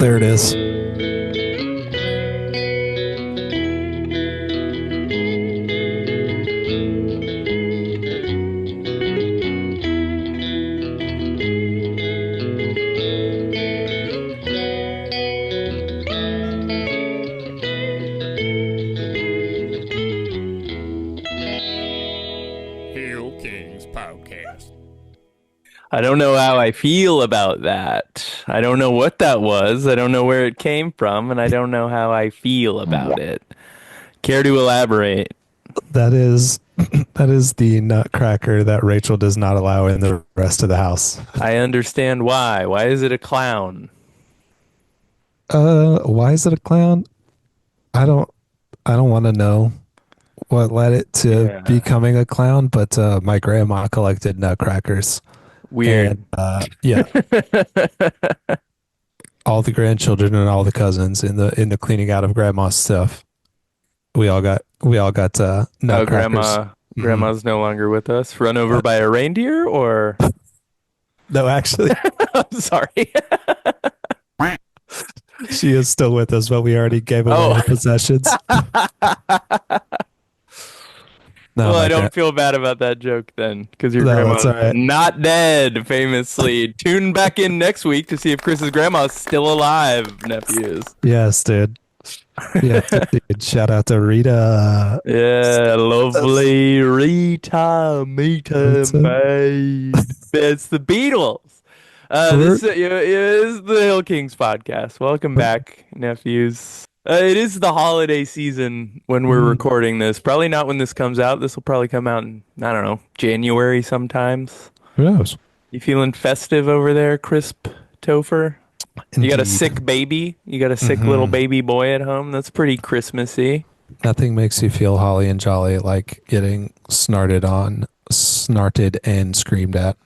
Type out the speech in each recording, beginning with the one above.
There it is. I don't know how I feel about that. I don't know what that was. I don't know where it came from, and I don't know how I feel about it. Care to elaborate? That is that is the nutcracker that Rachel does not allow in the rest of the house. I understand why. Why is it a clown? Why is it a clown? I don't I don't want to know what led it to Yeah. becoming a clown, but my grandma collected nutcrackers. Weird. And yeah, all the grandchildren and all the cousins in the cleaning out of grandma's stuff. We all got Oh, nutcrackers. Mhm. grandma's no longer with us. Run over by a reindeer or No, actually, I'm sorry. she is still with us, but we already gave away Oh. her possessions. No, Well, I my grand. don't feel bad about that joke then, because your No, that's grandma's all right. not dead, famously. Tune back in next week to see if Chris's grandma's still alive, nephews. Yes, dude. Yeah, dude. Shout out to Rita. Yeah, That's- lovely Rita, Mita, that's it. maid. It's the Beatles. We're- This is the Hill Kings podcast. Welcome back, nephews. It is the holiday season when we're Mm, recording this. Probably not when this comes out. This will probably come out in, I don't know, January sometimes. who knows? You feeling festive over there, Crisp Topher? You got a Indeed. sick baby? You got a sick little Mhm. baby boy at home? That's pretty Christmassy. Nothing makes you feel holly and jolly like getting snarted and screamed at.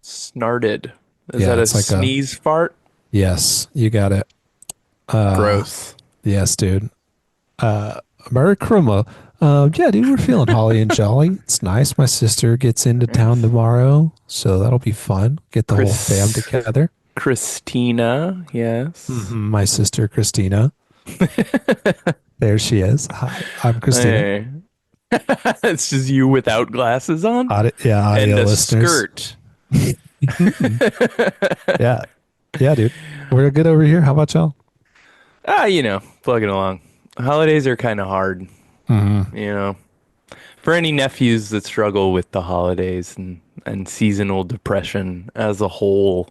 Snarted. Is Yeah, that a it's like a sneeze fart? yes, you got it. Gross. Yes, dude. Uh, Merry Christmas. Yeah, dude, we're feeling holly and jolly. It's nice. My sister gets into town Yes. tomorrow, so that'll be fun. Get the whole fam Chris, together. Christina, yes. My sister Christina. There she is. Hi, I'm Christina. Hey. It's just you without glasses on Yeah, and audio a listeners. skirt. Yeah, yeah, dude. We're good over here. How about y'all? Plugging along. Holidays are kind of hard, you know. For any nephews that struggle with the holidays and seasonal depression as a whole,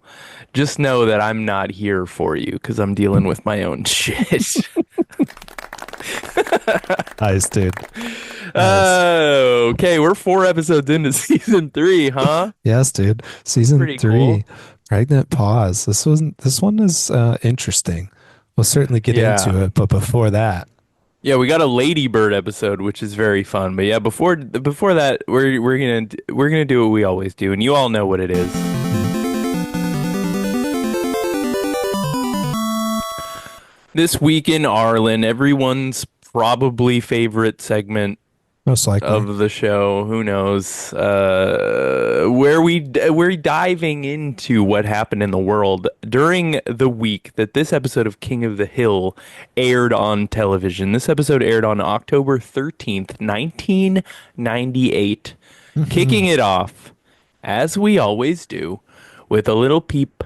just know that I'm not here for you because I'm dealing with my own shit. Nice, dude. Nice. Okay, we're 4 episodes into season 3, huh? Yes, dude. Season Pretty three, cool. pregnant pause. This one is interesting. We'll certainly get Yeah. into it, but before that, Yeah, we got a Ladybird episode, which is very fun. But yeah, before that, we're gonna do what we always do, and you all know what it is. This week in Arlen, everyone's probably favorite segment most likely. of the show. Who knows? We're diving into what happened in the world during the week that this episode of King of the Hill aired on television. This episode aired on October 13th, 1998, kicking it off as we always do with a little peep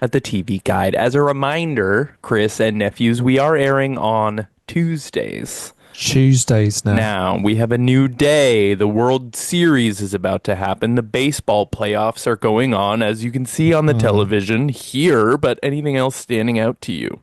at the TV guide. As a reminder, Chris and nephews, we are airing on Tuesdays. Tuesdays now. Now, we have a new day. The World Series is about to happen. The baseball playoffs are going on, as you can see on the television here, but anything else standing out to you?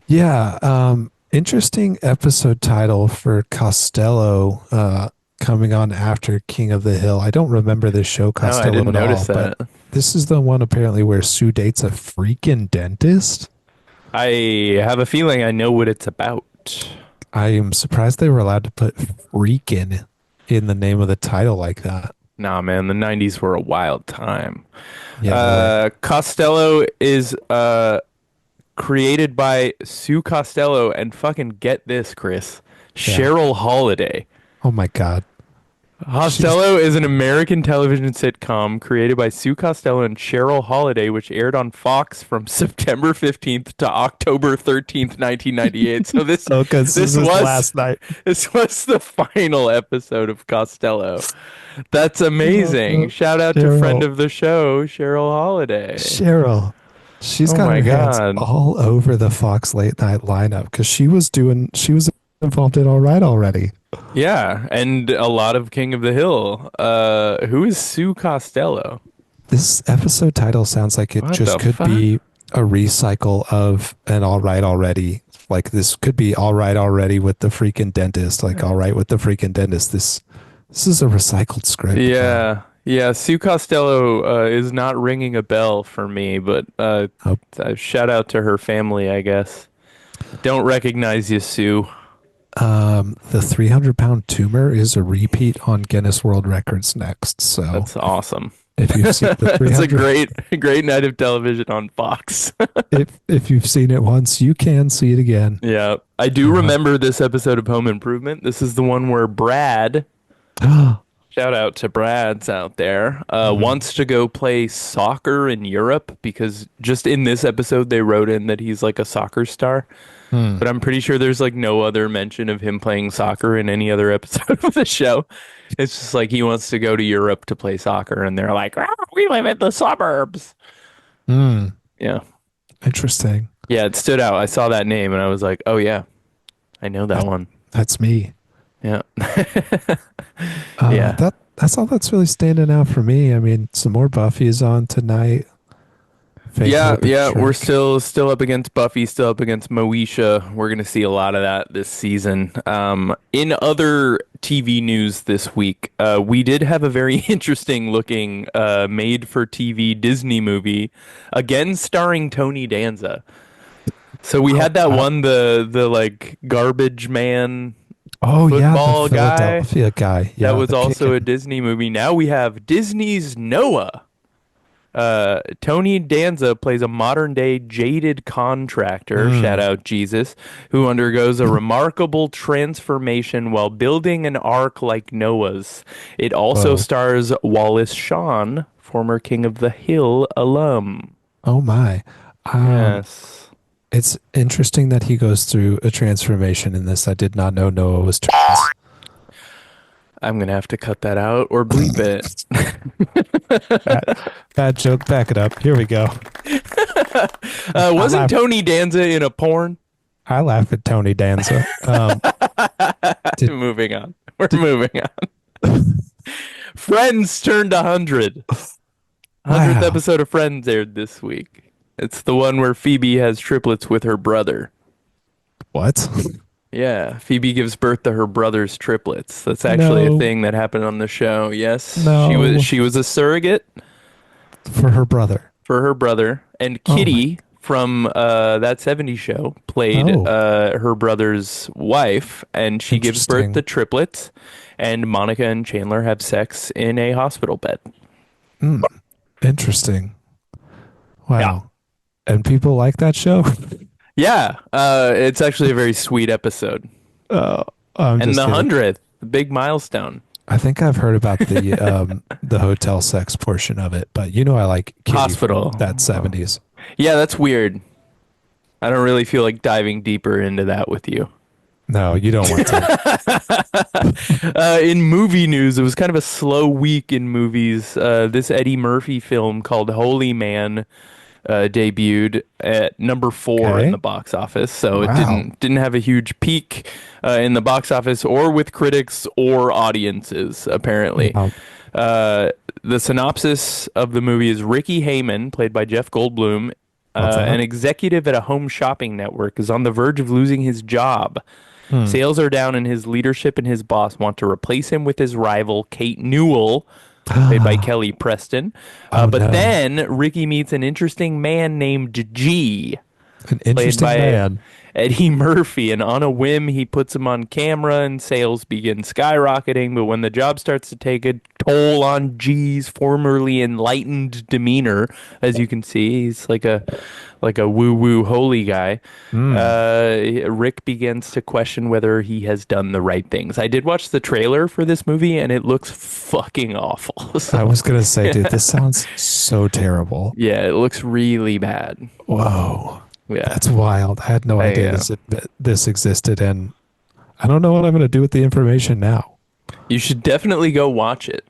Yeah, interesting episode title for Costello coming on after King of the Hill. I don't remember this show Oh, I Costello didn't at all, notice but that. this is the one apparently where Sue dates a freaking dentist. I have a feeling I know what it's about. I am surprised they were allowed to put freaking in the name of the title like that. Nah, man, the 90s were a wild time. Yeah, they were. Costello is created by Sue Costello, and fucking get this, Chris. Yeah. Cheryl Holiday. Oh my God. She's Costello is an American television sitcom created by Sue Costello and Cheryl Holiday, which aired on Fox from September 15th to October 13th, 1998. So this oh, because this this is was last night. this was the final episode of Costello. That's amazing. Oh, Shout out to friend Cheryl, of the show, Cheryl Holiday. Cheryl. She's Oh got my her hands God. all over the Fox late night lineup because she was involved in All Right Already. Yeah, and a lot of King of the Hill. Who is Sue Costello? This episode title sounds like it What just the could fuck? be a recycle of an All Right Already. Like this could be All Right Already with the freaking dentist. Like All Right with the freaking dentist. This is a recycled script. Yeah, yeah. Sue Costello is not ringing a bell for me, but Oh, shout out to her family, I guess. Don't recognize you, Sue. the 300-pound tumor is a repeat on Guinness World Records next. So That's awesome. if you've seen the It's a 300, great night of television on Fox. if you've seen it once, you can see it again. Yeah, I do remember this episode of Home Improvement. This is the one where Brad, shout out to Brad's out there, Mhm. wants to go play soccer in Europe because just in this episode they wrote in that he's like a soccer star. Hmm. But I'm pretty sure there's like no other mention of him playing soccer in any other episode of the show. It's just like he wants to go to Europe to play soccer, and they're like, "Ah, we live in the suburbs." Hmm. Yeah. Interesting. Yeah, it stood out. I saw that name and I was like, oh yeah, I know that That, one. that's me. Yeah. Yeah. That's all that's really standing out for me. I mean, some more Buffy is on tonight. Yeah, Faithful but yeah, we're Shrek. still up against Buffy, still up against Moesha. We're gonna see a lot of that this season. In other TV news this week, we did have a very interesting looking made-for-TV Disney movie, again starring Tony Danza. So we Oh, had that wow. one, the like garbage man Oh yeah, the football guy. Philadelphia guy. That Yeah, was the also a kicking. Disney movie. Now we have Disney's Noah. Tony Danza plays a modern day jaded contractor, shout Mm. out Jesus, who undergoes a remarkable transformation while building an ark like Noah's. It also Whoa. stars Wallace Shawn, former King of the Hill alum. Oh my. Um, Yes. it's interesting that he goes through a transformation in this. I did not know Noah was trans. I'm gonna have to cut that out or bleep it. Bad, bad joke. Back it up. Here we go. I Wasn't laugh. Tony Danza in a porn? I laugh at Tony Danza. Did Moving on. We're did moving on. Friends turned 100. 100th wow. episode of Friends aired this week. It's the one where Phoebe has triplets with her brother. What? Yeah, Phoebe gives birth to her brother's triplets. That's actually a No. thing that happened on the show. Yes, No. she was a surrogate For her brother. for her brother, and Oh my. Kitty from that '70s show played Oh, her brother's wife, and she gives birth to interesting. triplets. And Monica and Chandler have sex in a hospital bed. Mm, interesting. Yeah. Wow. And people like that show? Yeah, it's actually a very sweet episode. Oh, I'm And just the kidding. 100th, the big milestone. I think I've heard about the hotel sex portion of it, but I like Kitty from Hospital. that 70s. Yeah, that's weird. I don't really feel like diving deeper into that with you. No, you don't want to. In movie news, it was kind of a slow week in movies. This Eddie Murphy film called Holy Man debuted at number 4 in Okay. the box office, so it Wow. didn't have a huge peak in the box office or with critics or audiences. Apparently, Wow. the synopsis of the movie is Ricky Hayman, played by Jeff Goldblum, What's an that? executive at a home shopping network, is on the verge of losing his job. Hmm. Sales are down, and his leadership and his boss want to replace him with his rival, Kate Newell, played by Kelly Preston. Oh But no. then Ricky meets an interesting man named G. An played interesting by man. Eddie Murphy. And on a whim, he puts him on camera and sales begin skyrocketing. But when the job starts to take a toll on G's formerly enlightened demeanor, as you can see, he's like a woo-woo holy guy. Hmm. Rick begins to question whether he has done the right things. I did watch the trailer for this movie, and it looks fucking awful. So, I was gonna say, dude, this sounds so terrible. yeah, it looks really bad. Whoa, Yeah. that's wild. I had no idea I, this existed, and I don't know what I'm gonna do with the information now. you should definitely go watch it.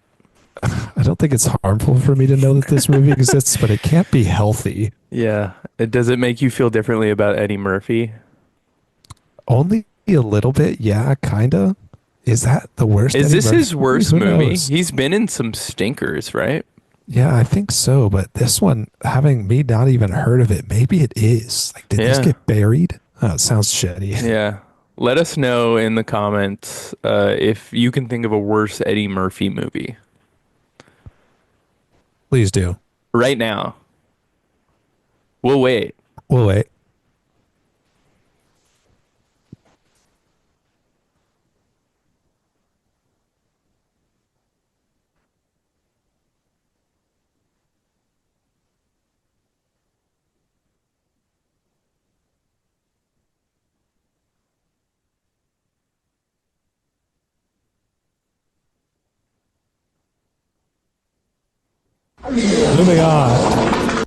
I don't think it's harmful for me to know that this movie exists, but it can't be healthy. Yeah. Does it make you feel differently about Eddie Murphy? Only a little bit, yeah, kinda. Is that the worst Is Eddie this Murphy his movie? worst Who movie? knows? He's been in some stinkers, right? Yeah, I think so. But this one, having me not even heard of it, maybe it is. Like, did this Yeah. get buried? Oh, it sounds shitty. Yeah. Let us know in the comments if you can think of a worse Eddie Murphy movie Please do. right now. We'll wait. We'll wait. Moving on.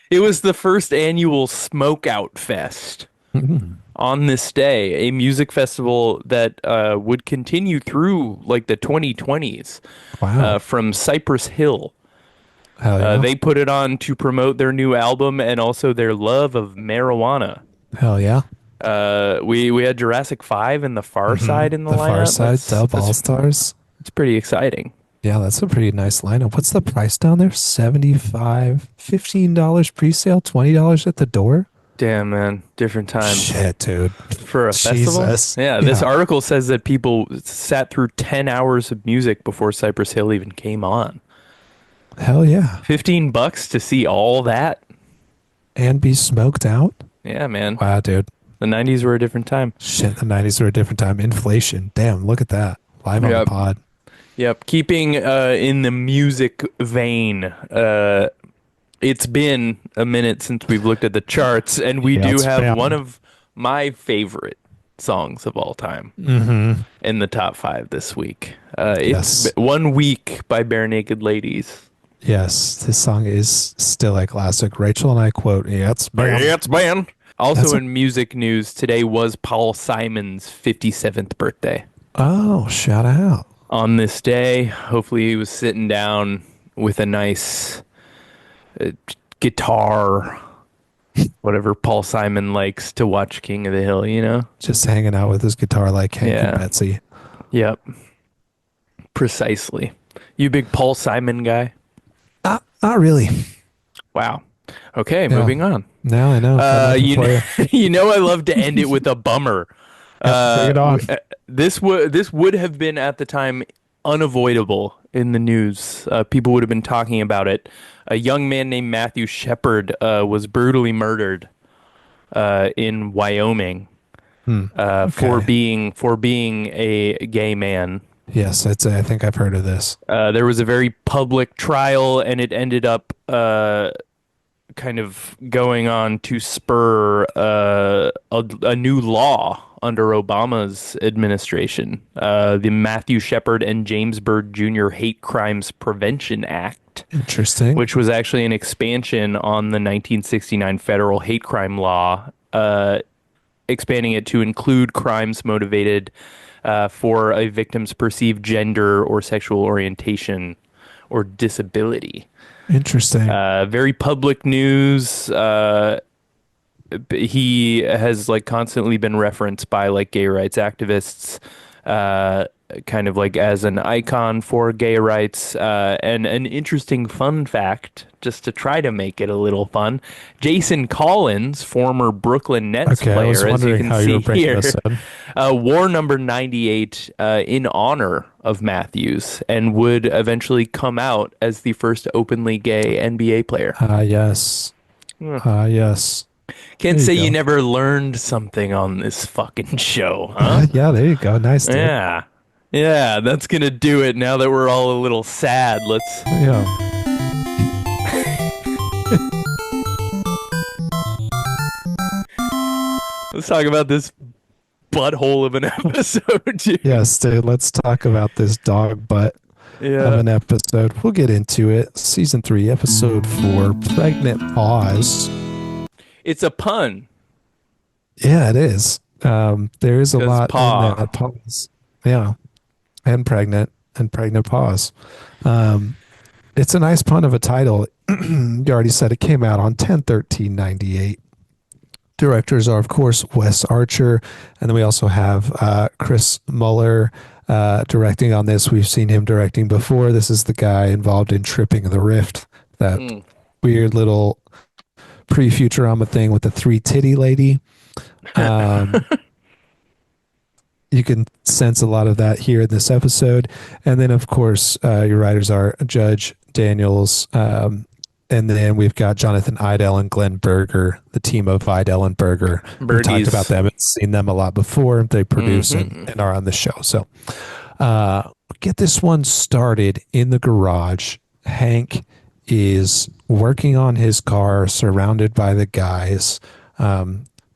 It was the first annual Smoke Out Fest on this day, a music festival that would continue through like the 2020s Wow. from Cypress Hill. Hell yeah. They put it on to promote their new album and also their love of marijuana. Hell yeah. We had Jurassic 5 and The Far Side in the The Far lineup. Side, Dub All Stars. That's pretty exciting. Yeah, that's a pretty nice lineup. What's the price down there? 75, $15 pre-sale, $20 at the door? Damn, man, different times Shit, dude. for a festival. Jesus. Yeah, this article says that people sat through 10 hours of music before Cypress Hill even came on. Hell yeah. $15 to see all that. And be smoked out? Yeah, man. Wow, dude. The 90s were a different time. Shit, the 90s were a different time. Inflation. Damn, look at that. Live on the Yep. pod. Yep. Keeping in the music vein, it's been a minute since we've looked at the charts, and we Yeah, do it's have been. one of my favorite songs of all time in the top 5 this week. It's Yes. 1 Week by Bare Naked Ladies. Yes, this song is still a classic. Rachel and I quote, yeah, it's bam. It's been. Also That's a- in music news, today was Paul Simon's 57th birthday. Oh, shout out. On this day, hopefully he was sitting down with a nice guitar, whatever Paul Simon likes to watch King of the Hill, you know? Just hanging out with his guitar like Hank Yeah. and Betsy. Yep. Precisely. You big Paul Simon guy? Not really. Wow. Okay, Yeah. moving on. Now I know. Got nothing You for know, you. you know I love to end it with a bummer. Bring it on. This would have been at the time unavoidable in the news. People would have been talking about it. A young man named Matthew Shepard was brutally murdered in Wyoming for being a gay man. Yes, I think I've heard of this. There was a very public trial, and it ended up kind of going on to spur a new law under Obama's administration, the Matthew Shepard and James Byrd Jr. Hate Crimes Prevention Act, Interesting. which was actually an expansion on the 1969 federal hate crime law, expanding it to include crimes motivated for a victim's perceived gender or sexual orientation or disability. Interesting. Very public news. He has like constantly been referenced by like gay rights activists, kind of like as an icon for gay rights. And an interesting fun fact, just to try to make it a little fun, Jason Collins, former Brooklyn Nets Okay, I was player, as you wondering can how you were see breaking here, this in. wore number 98 in honor of Matthews and would eventually come out as the first openly gay NBA player. Yes. Yes. Can't There you say you go. never learned something on this fucking show, huh? Yeah, there you go. Nice, dude. Yeah. Yeah, that's gonna do it now that we're all a little sad. Yeah. Let's talk about this butthole of an episode, dude. Yes, dude. Let's talk about this dog butt of Yeah. an episode. We'll get into it. Season 3, episode 4, Pregnant Paws. It's a pun. Yeah, it is. There is a Because lot in paw. that pause. Yeah, and pregnant pause. It's a nice pun of a title. You already said it came out on 10/13/98. Directors are, of course, Wes Archer, and then we also have Chris Muller directing on this. We've seen him directing before. This is the guy involved in Tripping the Rift, that Mm. weird little pre-Futurama thing with the three titty lady. Um, you can sense a lot of that here in this episode. And then, of course, your writers are Judge Daniels. And then we've got Jonathan Idell and Glenn Berger, the team of Idell and Berger. We've talked about Birdies. them and seen them a lot before. They produce Hmm. and are on the show. So get this one started in the garage. Hank is working on his car, surrounded by the guys.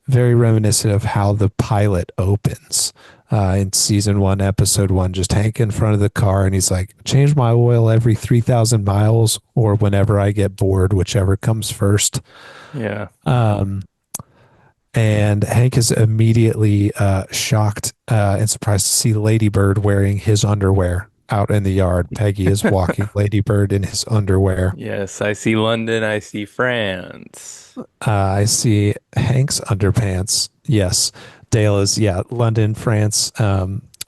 Very reminiscent of how the pilot opens in season 1, episode 1. Just Hank in front of the car, and he's like, "Change my oil every 3,000 miles, or whenever I get bored, whichever comes first." Yeah. And Hank is immediately shocked and surprised to see Ladybird wearing his underwear out in the yard. Peggy is walking Ladybird in his underwear. Yes, I see London. I see France. I see Hank's underpants. Yes. Dale is, yeah, London, France.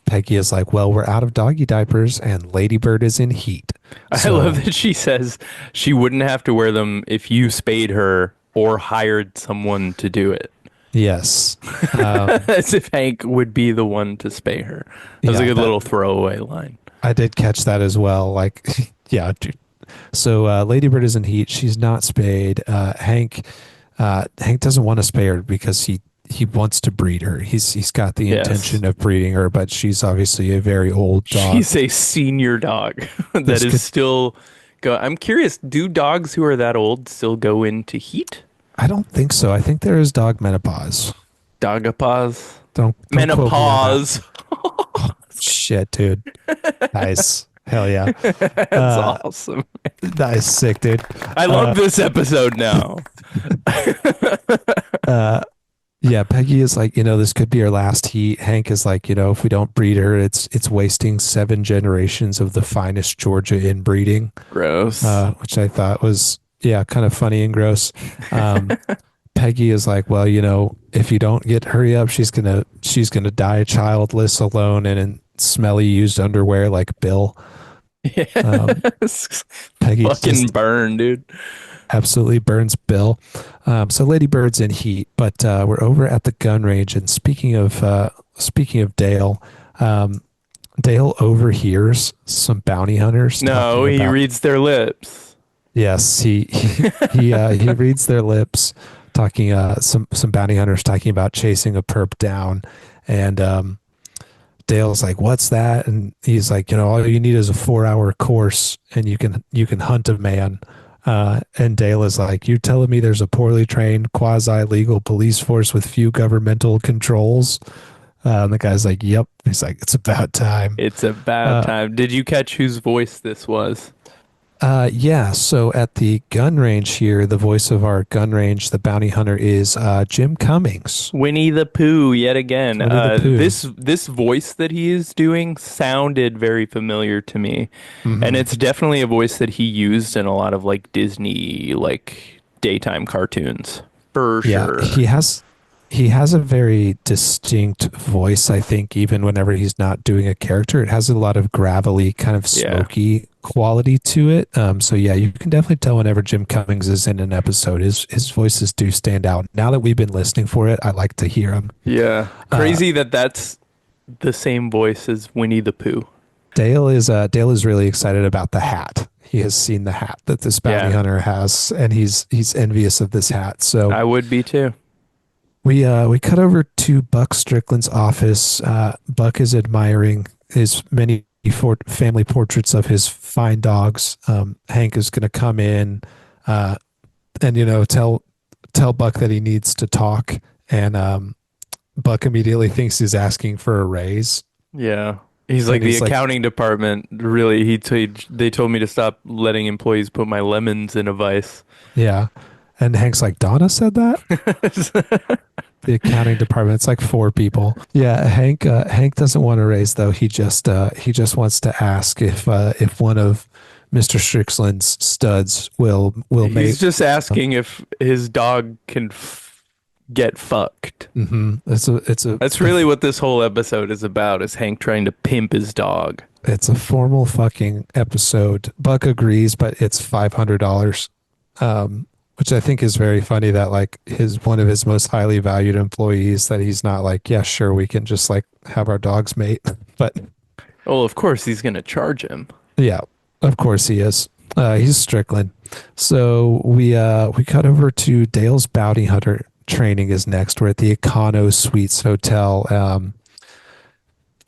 Peggy is like, "Well, we're out of doggy diapers and Ladybird is in heat." I love that she says she wouldn't have to wear them if you spayed her or hired someone to do it. Yes. As if Hank would be the one to spay her. That was a Yeah, good little throwaway line. I did catch that as well. Like, yeah, dude. So Ladybird is in heat. She's not spayed. Hank doesn't want to spay her because he wants to breed her. He's got the Yes. intention of breeding her, but she's obviously a very old dog. She's a senior dog that This is could- still go. I'm curious, do dogs who are that old still go into heat? I don't think so. I think there is dog menopause. Dogapause? Don't quote me on that. Menopause. Shit, dude. Nice. Hell yeah. That's awesome. Nice, sick, dude. I love this episode now. Yeah, Peggy is like, this could be our last heat. Hank is like, if we don't breed her, it's wasting 7 generations of the finest Georgia inbreeding, Gross. which I thought was, yeah, kind of funny and gross. Peggy is like, "Well, if you don't hurry up, she's gonna die childless, alone, and in smelly used underwear like Bill." Yes. Peggy Fucking just burn, dude. absolutely burns Bill. So Ladybird's in heat, but we're over at the gun range. And speaking of Dale, Dale overhears some bounty hunters. No, talking he about- reads their lips. Yes, he reads their lips, talking some bounty hunters talking about chasing a perp down, and Dale's like, "What's that?" And he's like, "All you need is a 4-hour course, and you can hunt a man." And Dale is like, "You telling me there's a poorly trained quasi-legal police force with few governmental controls?" And the guy's like, "Yep." He's like, "It's about time." It's about time. Did you catch whose voice this was? Yeah, so at the gun range here, the voice of our gun range, the bounty hunter, is Jim Cummings. Winnie the Pooh yet again. Winnie the Pooh. This voice that he is doing sounded very familiar to me. And it's definitely a voice that he used in a lot of like Disney like daytime cartoons. For Yeah, sure. he has a very distinct voice, I think, even whenever he's not doing a character. It has a lot of gravelly, kind of Yeah. smoky quality to it. So yeah, you can definitely tell whenever Jim Cummings is in an episode, his voices do stand out. Now that we've been listening for it, I like to hear him. Yeah. Crazy that that's the same voice as Winnie the Pooh. Dale is really excited about the hat. he has seen the hat that this bounty Yeah, hunter has, and he's envious of this hat. So I would be too. we cut over to Buck Strickland's office. Buck is admiring his many family portraits of his fine dogs. Hank is going to come in, and tell Buck that he needs to talk, and Buck immediately thinks he's asking for a raise, Yeah. He's like and the he's like, accounting department. Really, they told me to stop letting employees put my lemons in a vice. yeah, and Hank's like, Donna said that. The accounting department, it's like four people. Yeah, Hank doesn't want to raise though. He just wants to ask if one of Mr. Strickland's studs will He's mate. just asking if his dog can get fucked. It's a That's really what this whole episode is about, is Hank trying to pimp his dog. it's a formal fucking episode. Buck agrees, but it's $500. Which I think is very funny that like his one of his most highly valued employees, that he's not like, yeah, sure, we can just like have our dogs mate. But Well, of course he's gonna charge him. yeah, of course he is. He's Strickland. So we cut over to Dale's bounty hunter training is next. We're at the Econo Suites Hotel.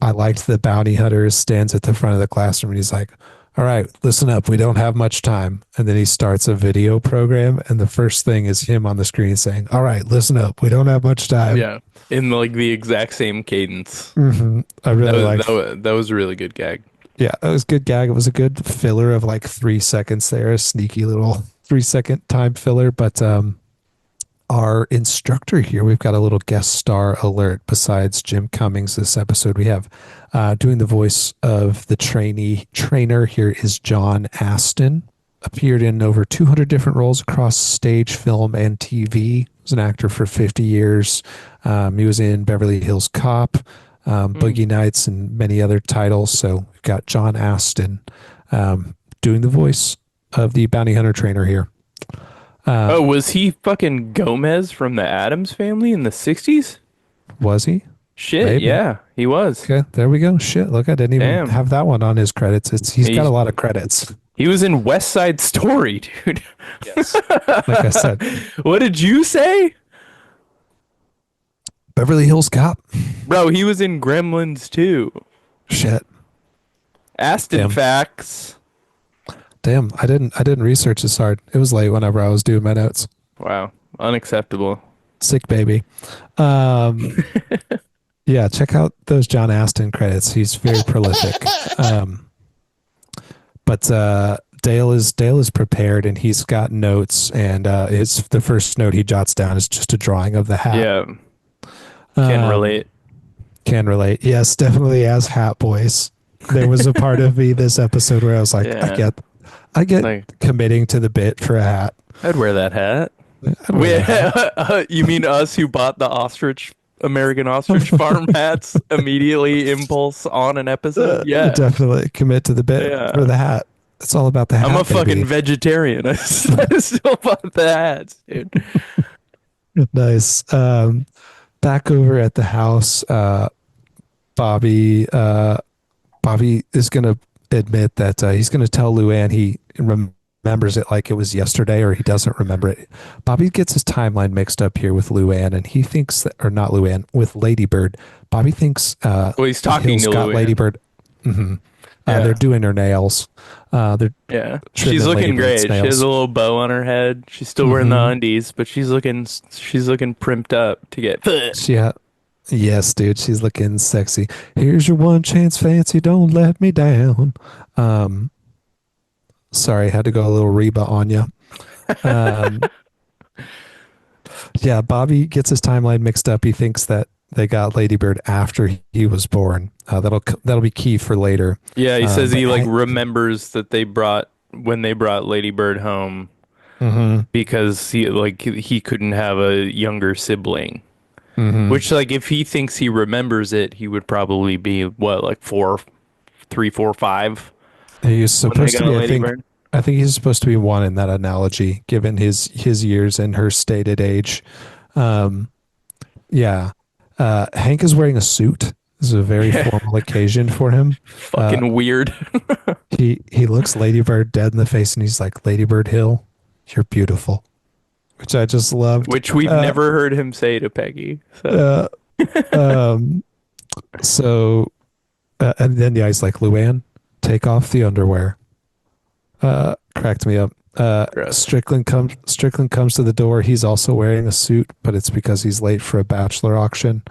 I liked the bounty hunter stands at the front of the classroom and he's like, all right, listen up. We don't have much time. And then he starts a video program. And the first thing is him on the screen saying, all right, listen up. We don't have much time. Yeah, in like the exact same cadence. I That really was like, that was a really good gag. yeah, it was a good gag. It was a good filler of like 3 seconds there, a sneaky little 3 second time filler. But our instructor here, we've got a little guest star alert besides Jim Cummings this episode. We have doing the voice of the trainer here is John Aston. Appeared in over 200 different roles across stage, film, and TV. Was an actor for 50 years. He was in Beverly Hills Cop, Boogie Nights, and many other titles. So we've got John Aston doing the voice of the bounty hunter trainer here. Oh, was he fucking Gomez from the Addams Family in the 60s? Was he? Shit, Maybe. yeah, he was. Okay, there we go. Shit, look, I didn't even Damn. have that one on his credits. He's got He, a lot of credits. he was in West Side Story, dude. Yes. Like I said, What did you say? Beverly Hills Cop. Bro, he was in Gremlins too. Shit. Aston Damn. facts. Damn, I didn't research this hard. It was late whenever I was doing my notes. Wow, unacceptable. Sick baby. Um yeah, check out those John Aston credits. He's very prolific. But Dale is prepared and he's got notes and the first note he jots down is just a drawing of the hat. Yeah, can Um, relate. Can relate. Yes, definitely as Hat Boys. There was a part of me this episode where I was like, Yeah. I get Like, committing to the bit for a hat. I'd wear that hat. I'd wear that hat. You mean us who bought the American ostrich farm hats immediately impulse on an episode? Yeah. Definitely commit to the bit Yeah. for the hat. It's all about the hat. I'm a baby. fucking vegetarian. I still bought the hats, dude. Nice. Back over at the house, Bobby Bobby is going to admit that he's going to tell Luann he remembers it like it was yesterday, or he doesn't remember it. Bobby gets his timeline mixed up here with Luann, and he thinks that, or not Luann, with Ladybird. Bobby thinks Well, he's talking Hill's to got Luann. Ladybird. hmm Yeah. They're doing her nails. They're Yeah, trimming she's looking great. Ladybird's She nails. has a little bow on her head. She's still wearing the undies, but she's looking primped up to get. She ha- yes, dude, she's looking sexy. Here's your one chance, fancy. Don't let me down. Um, sorry, had to go a little Reba on you. Um, yeah, Bobby gets his timeline mixed up. He thinks that they got Ladybird after he was born. That'll be key for later. Yeah, he says But he like Hank- remembers that they brought when they brought Ladybird home because he couldn't have a younger sibling. Which like if he thinks he remembers it, he would probably be what, like 3, 4, 5 He's when they supposed to got a be. Ladybird. I think he's supposed to be one in that analogy, given his years and her stated age. Yeah. Hank is wearing a suit This is a very Yeah. formal occasion for him. Uh, Fucking weird. he looks Ladybird dead in the face and he's like, Ladybird Hill, you're beautiful, which I just loved. Which we've never heard him say to Peggy. So Uh, um, so, and then yeah, he's like, Luann, take off the underwear. Cracked me up. gross. Strickland comes to the door. He's also wearing a suit, but it's because he's late for a bachelor auction.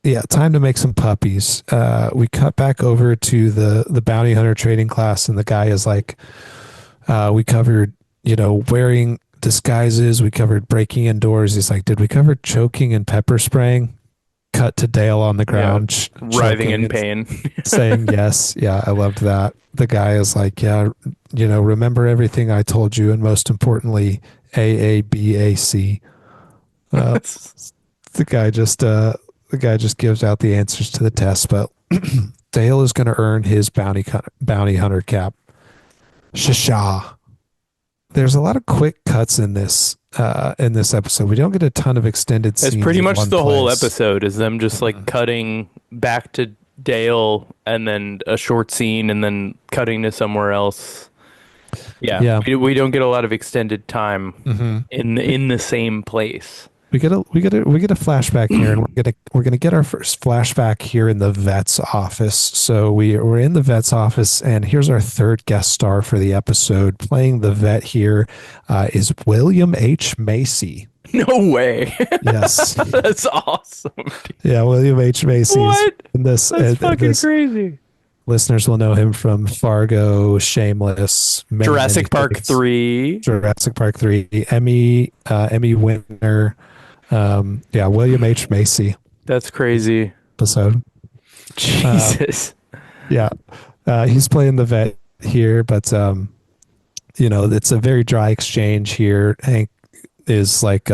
Yeah, time to make some puppies. We cut back over to the bounty hunter trading class, and the guy is like, we covered, wearing disguises. We covered breaking in doors. He's like, did we cover choking and pepper spraying? Cut to Dale on the Yeah. ground, Writhing choking in and pain. saying yes. Yeah, I loved that. The guy is like, yeah, remember everything I told you, and most importantly, AABAC. Uh, the guy just gives out the answers to the test, but Dale is going to earn his bounty hunter cap. Shasha. There's a lot of quick cuts in this episode. We don't get a ton of extended It's scenes pretty in much one the whole place. episode is them just like Mhm. cutting back to Dale and then a short scene and then cutting to somewhere else. Yeah, Yeah. we don't get a lot of extended time Hmm. in the same place. We get a flashback here, and we're gonna get our first flashback here in the vet's office. So we're in the vet's office, and here's our third guest star for the episode. Playing the vet here is William H. Macy. No way. Yes, That's awesome. yeah, William H. Macy's What? in this. That's fucking This crazy. listeners will know him from Fargo, Shameless, many Jurassic Park things. 3. Jurassic Park 3, Emmy winner. Yeah, William H. Macy That's crazy. episode. Uh, Jesus. yeah, he's playing the vet here, but it's a very dry exchange here. Hank is like,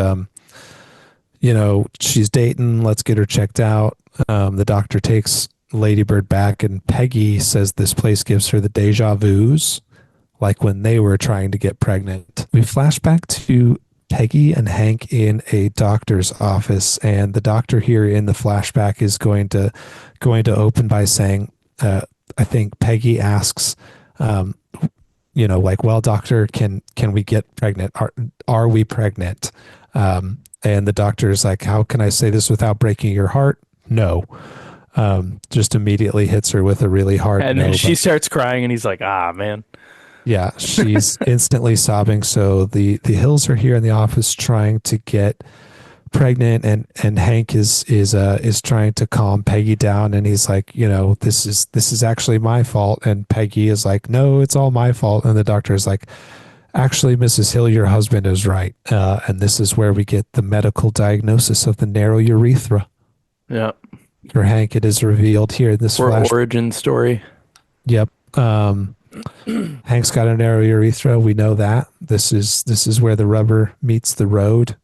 she's dating. Let's get her checked out. The doctor takes Ladybird back, and Peggy says this place gives her the deja vu's, like when they were trying to get pregnant. We flash back to Peggy and Hank in a doctor's office, and the doctor here in the flashback is going to open by saying, I think Peggy asks, like, well, doctor, can we get pregnant? Are we pregnant? And the doctor is like, how can I say this without breaking your heart? No. Just immediately hits her with a really hard And no. then she But starts crying and he's like, ah, man. yeah, she's instantly sobbing. So the Hills are here in the office trying to get pregnant, and Hank is trying to calm Peggy down, and he's like, this is actually my fault, and Peggy is like, no, it's all my fault, and the doctor is like, actually, Mrs. Hill, your husband is right, and this is where we get the medical diagnosis of the narrow urethra. Yeah. For Hank, it is revealed here in this Or flash. origin story. Yep. Hank's got a narrow urethra. We know that. This is where the rubber meets the road.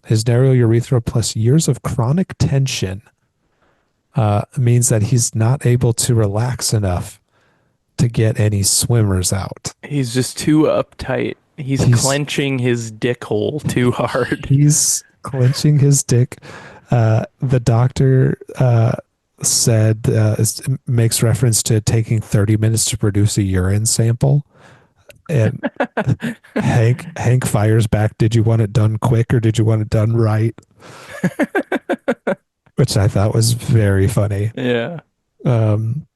His narrow urethra plus years of chronic tension means that he's not able to relax enough to get any swimmers out. He's just too uptight. He's He's clenching his dick hole too hard. he's clenching his dick. The doctor said makes reference to taking 30 minutes to produce a urine sample. And Hank fires back, did you want it done quick or did you want it done right? Which I thought was very funny. Yeah. Um,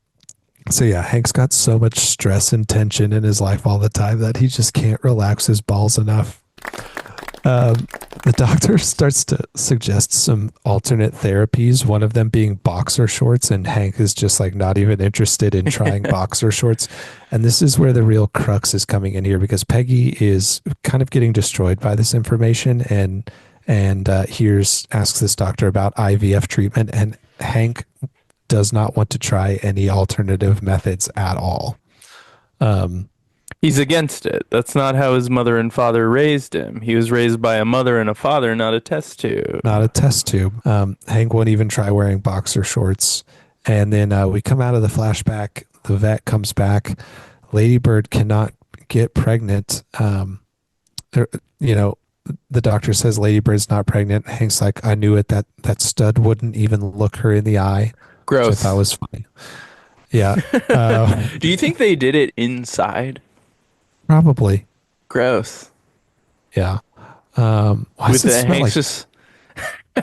so yeah, Hank's got so much stress and tension in his life all the time that he just can't relax his balls enough. The doctor starts to suggest some alternate therapies, one of them being boxer shorts, and Hank is just like not even interested in trying boxer shorts. And this is where the real crux is coming in here, because Peggy is kind of getting destroyed by this information, and asks this doctor about IVF treatment, and Hank does not want to try any alternative methods at all. He's against it. That's not how his mother and father raised him. He was raised by a mother and a father, not a test tube. Not a test tube. Hank won't even try wearing boxer shorts. And then we come out of the flashback. The vet comes back. Ladybird cannot get pregnant. the doctor says Ladybird's not pregnant. Hank's like, I knew it. That stud wouldn't even look her in the eye, which I thought Gross. was funny. Yeah, uh, Do you think they did it inside? probably. Gross. Yeah. Why does With it the smell Hank's like just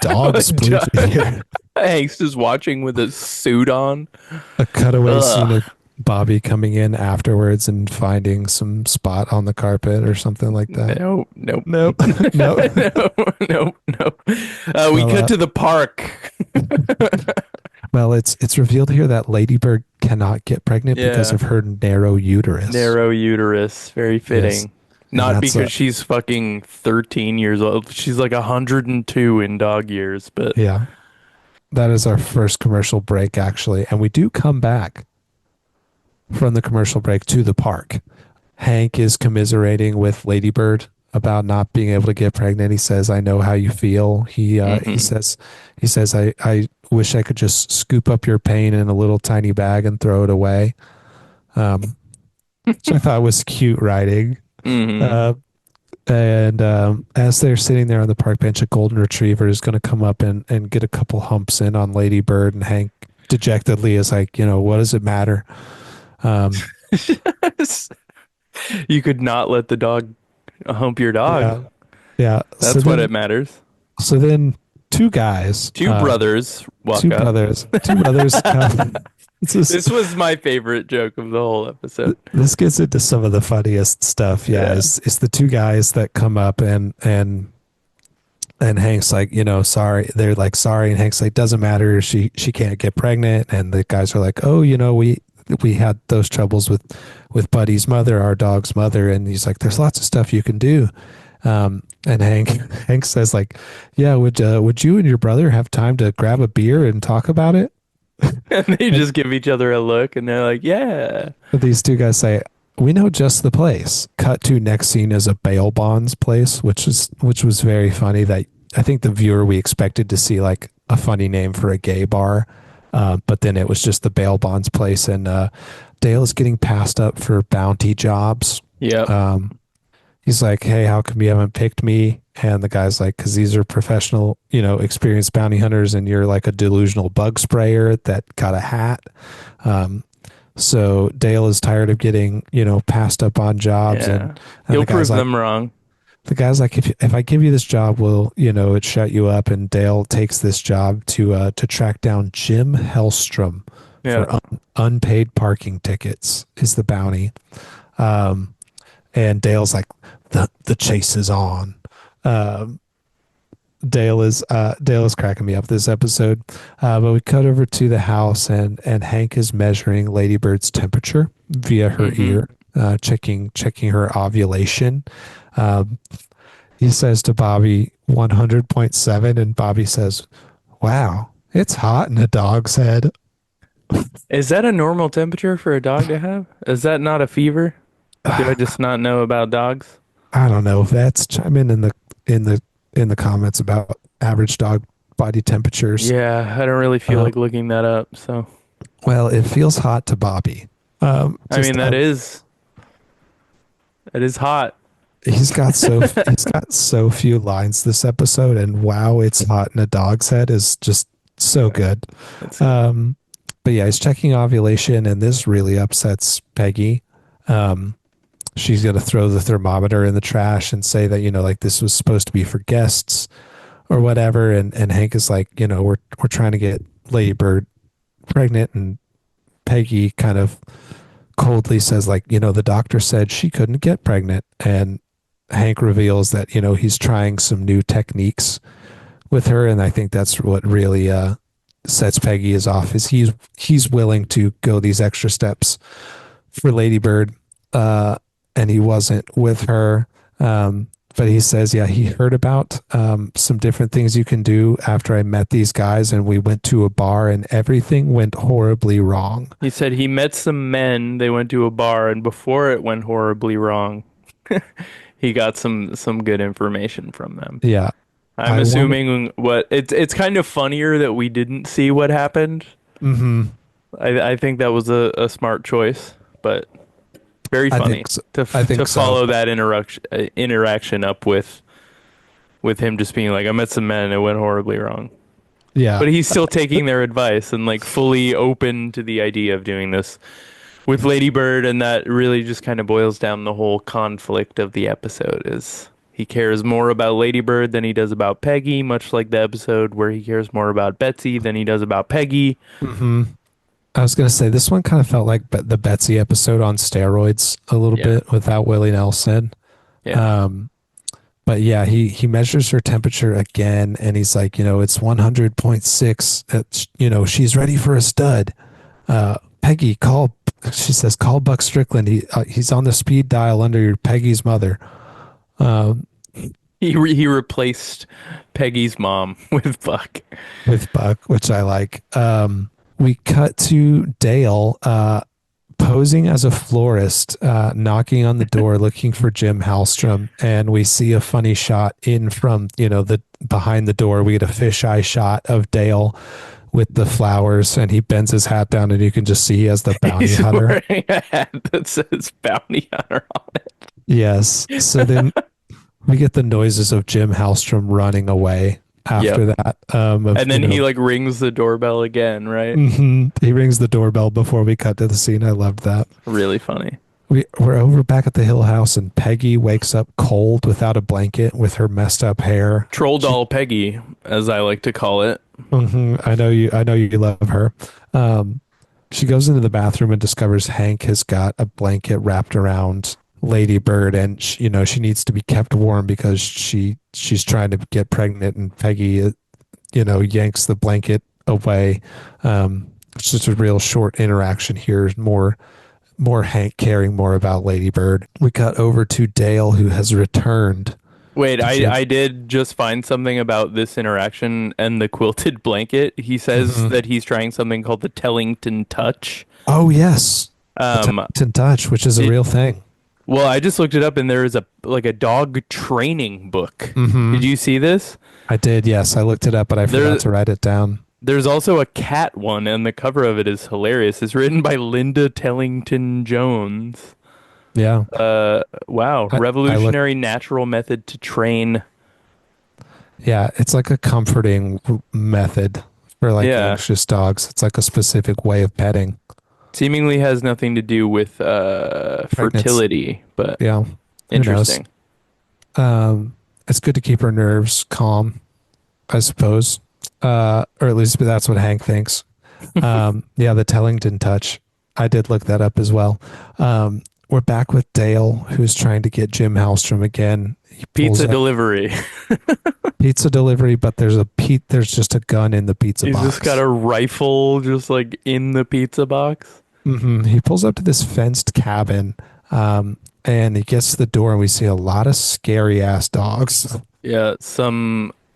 dog splooge in here? Hank's just watching with a suit on. A cutaway scene Ugh. of Bobby coming in afterwards and finding some spot on the carpet or something like that. Nope, nope. Nope. Nope. No, no, no. We Well, cut to the park. well, it's revealed here that Ladybird cannot get pregnant because Yeah. of her narrow uterus. Narrow uterus. Very Yes, fitting. and Not that's because she's fucking 13 years old. She's like 102 in dog years, but yeah, that is our first commercial break actually, and we do come back from the commercial break to the park. Hank is commiserating with Ladybird about not being able to get pregnant. He says, "I know how you feel." hmm He says, I wish I could just scoop up your pain in a little tiny bag and throw it away." Which I thought was cute writing. hmm Uh, and as they're sitting there on the park bench, a golden retriever is going to come up and get a couple humps in on Ladybird, and Hank dejectedly is like, what does it matter? Um, You could not let the dog hump your dog. yeah, yeah. That's what it matters. So then two guys, Two brothers walk up. two brothers come. This is This was my favorite joke of the whole episode. this gets into some of the funniest stuff. Yeah, Yeah. it's the two guys that come up and Hank's like, sorry. They're like, sorry, and Hank's like, doesn't matter. She can't get pregnant. And the guys are like, oh, we had those troubles with Buddy's mother, our dog's mother, and he's like, there's lots of stuff you can do. And Hank says like, yeah, would you and your brother have time to grab a beer and talk about it? And they just give each other a look and they're like, yeah. These two guys say, we know just the place. Cut to next scene is a bail bonds place, which was very funny. That I think the viewer, we expected to see like a funny name for a gay bar, but then it was just the bail bonds place. And Dale is getting passed up for bounty jobs. Yep. He's like, hey, how come you haven't picked me? And the guy's like, because these are professional, experienced bounty hunters, and you're like a delusional bug sprayer that got a hat. So Dale is tired of getting, passed up on jobs, Yeah. and He'll the prove guy's like, them wrong. if I give you this job, will it shut you up? And Dale takes this job to track down Jim Hellstrom Yeah. for unpaid parking tickets is the bounty. And Dale's like, the chase is on. Um, Dale is cracking me up this episode. But we cut over to the house, and Hank is measuring Ladybird's temperature via her hmm ear, checking her ovulation. Um, he says to Bobby 100.7, and Bobby says, "Wow, it's hot in a dog's head." Is that a normal temperature for a dog to have? Is that not a fever? Do I just not know about dogs? I don't know if that's chime in the comments about average dog body temperatures. Yeah, I don't really feel Uh, like looking that up. So, well, it feels hot to Bobby. I mean, Just that is hot. he's got so few lines this episode, and wow, it's hot in a dog's head is just so good. It's Um, but yeah, he's checking ovulation, and this really upsets Peggy. Um, she's going to throw the thermometer in the trash and say that like this was supposed to be for guests or whatever. And Hank is like, we're trying to get Ladybird pregnant, and Peggy kind of coldly says like, the doctor said she couldn't get pregnant. And Hank reveals that he's trying some new techniques with her, and I think that's what really sets Peggy is off, is he's willing to go these extra steps for Ladybird, and he wasn't with her. But he says, yeah, he heard about some different things you can do after I met these guys, and we went to a bar, and everything went horribly wrong. He said he met some men, they went to a bar, and before it went horribly wrong, he got some good information from them. Yeah, I'm I want. assuming what it's kind of funnier that we didn't see what happened. Mm-hmm. I think that was a smart choice, but very I funny think so. to I to think so. follow that interaction up with. with him just being like, I met some men and it went horribly wrong. Yeah. But he's still taking their advice and like fully open to the idea of doing this with Ladybird, and that really just kind of boils down the whole conflict of the episode is he cares more about Ladybird than he does about Peggy, much like the episode where he cares more about Betsy than he does about Peggy. hmm I was gonna say this one kind of felt like the Betsy episode on steroids a little Yeah. bit without Willie Nelson. Yeah. Um, but yeah, he measures her temperature again, and he's like, it's 100.6. She's ready for a stud. Peggy, call. She says, call Buck Strickland. He's on the speed dial under your Peggy's mother. Um, He replaced Peggy's mom with Buck. with Buck, which I like. We cut to Dale posing as a florist, knocking on the door looking for Jim Halstrom, and we see a funny shot in from the behind the door. We get a fisheye shot of Dale with the flowers, and he bends his hat down, and you can just see he has the bounty He's hunter. wearing a hat that says bounty hunter on it. Yes. So then we get the noises of Jim Halstrom running away after Yep. that. And then he like rings the doorbell again, right? He rings the doorbell before we cut to the scene. I loved that. Really funny. We're over back at the Hill House, and Peggy wakes up cold without a blanket with her messed up hair. Troll doll Peggy, as I like to call it. I know you. I know you love her. She goes into the bathroom and discovers Hank has got a blanket wrapped around Ladybird, and she needs to be kept warm because she's trying to get pregnant, and Peggy, yanks the blanket away. It's just a real short interaction here. More Hank caring more about Ladybird. We cut over to Dale, who has returned. Wait, I did just find something about this interaction and the quilted blanket. He says that he's trying something called the Tellington Touch. Oh yes, Um, to touch, which is a it- real thing. well, I just looked it up and there is a dog training book. Did you see this? I did. Yes, I looked it up, but I forgot to write it down. There's also a cat one, and the cover of it is hilarious. It's written by Linda Tellington Jones. Yeah. Wow, I revolutionary natural method to train. Yeah, it's like a comforting method for like Yeah. anxious dogs. It's like a specific way of petting. Seemingly has nothing to do with fertility, but Yeah. interesting. It's good to keep her nerves calm, I suppose. Or at least that's what Hank thinks. Yeah, the Tellington touch. I did look that up as well. We're back with Dale, who's trying to get Jim Halstrom again. He pulls Pizza out delivery. pizza delivery, but there's just a gun in the pizza He's box. just got a rifle just like in the pizza box. He pulls up to this fenced cabin, and he gets to the door, and we see a lot of scary ass dogs. Yeah,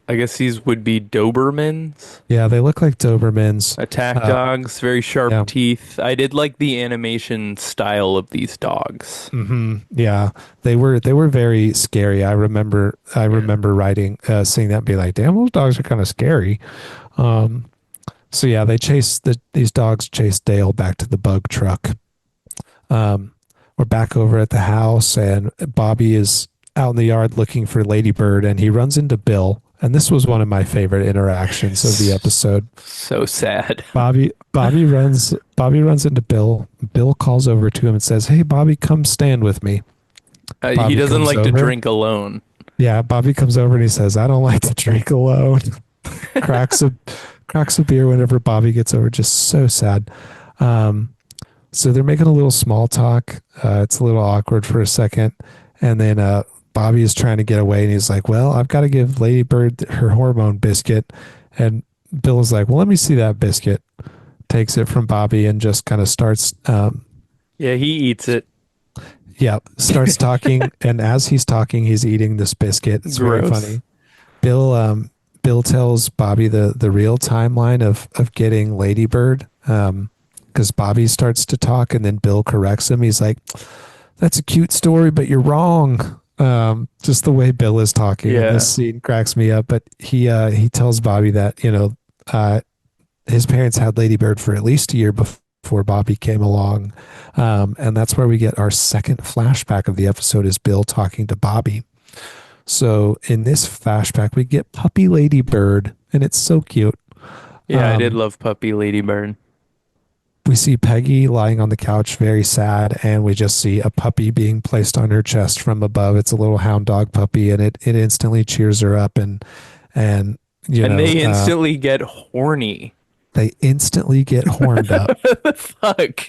I guess these would be Dobermans. Yeah, they look like Dobermans. Attack dogs, very sharp yeah. teeth. I did like the animation style of these dogs. Yeah, they were very scary. I remember writing, seeing that, and be like, damn, those dogs are kind of scary. So yeah, these dogs chase Dale back to the bug truck. We're back over at the house, and Bobby is out in the yard looking for Ladybird, and he runs into Bill. And this was one of my favorite interactions of the episode. So sad. Bobby runs into Bill. Bill calls over to him and says, "Hey, Bobby, come stand with me." He Bobby doesn't comes like to over. drink alone. Yeah, Bobby comes over and he says, "I don't like to drink alone." cracks a beer whenever Bobby gets over. Just so sad. So they're making a little small talk. It's a little awkward for a second, and then Bobby is trying to get away, and he's like, "Well, I've got to give Ladybird her hormone biscuit." And Bill is like, "Well, let me see that biscuit." Takes it from Bobby and just kind of starts. Yeah, he eats it. Yeah, starts talking, and as he's talking, he's eating this biscuit. It's very Gross. funny. Bill tells Bobby the real timeline of getting Ladybird, because Bobby starts to talk, and then Bill corrects him. He's like, "That's a cute story, but you're wrong." Just the way Bill is talking in Yeah. this scene cracks me up. But he tells Bobby that his parents had Ladybird for at least a year before Bobby came along, and that's where we get our second flashback of the episode is Bill talking to Bobby. So in this flashback, we get puppy Ladybird, and it's so cute. Yeah, I did Um, love Puppy Ladybird. we see Peggy lying on the couch, very sad, and we just see a puppy being placed on her chest from above. It's a little hound dog puppy, and it instantly cheers her up, and you And know, they instantly get horny. they instantly get horned up. What the fuck?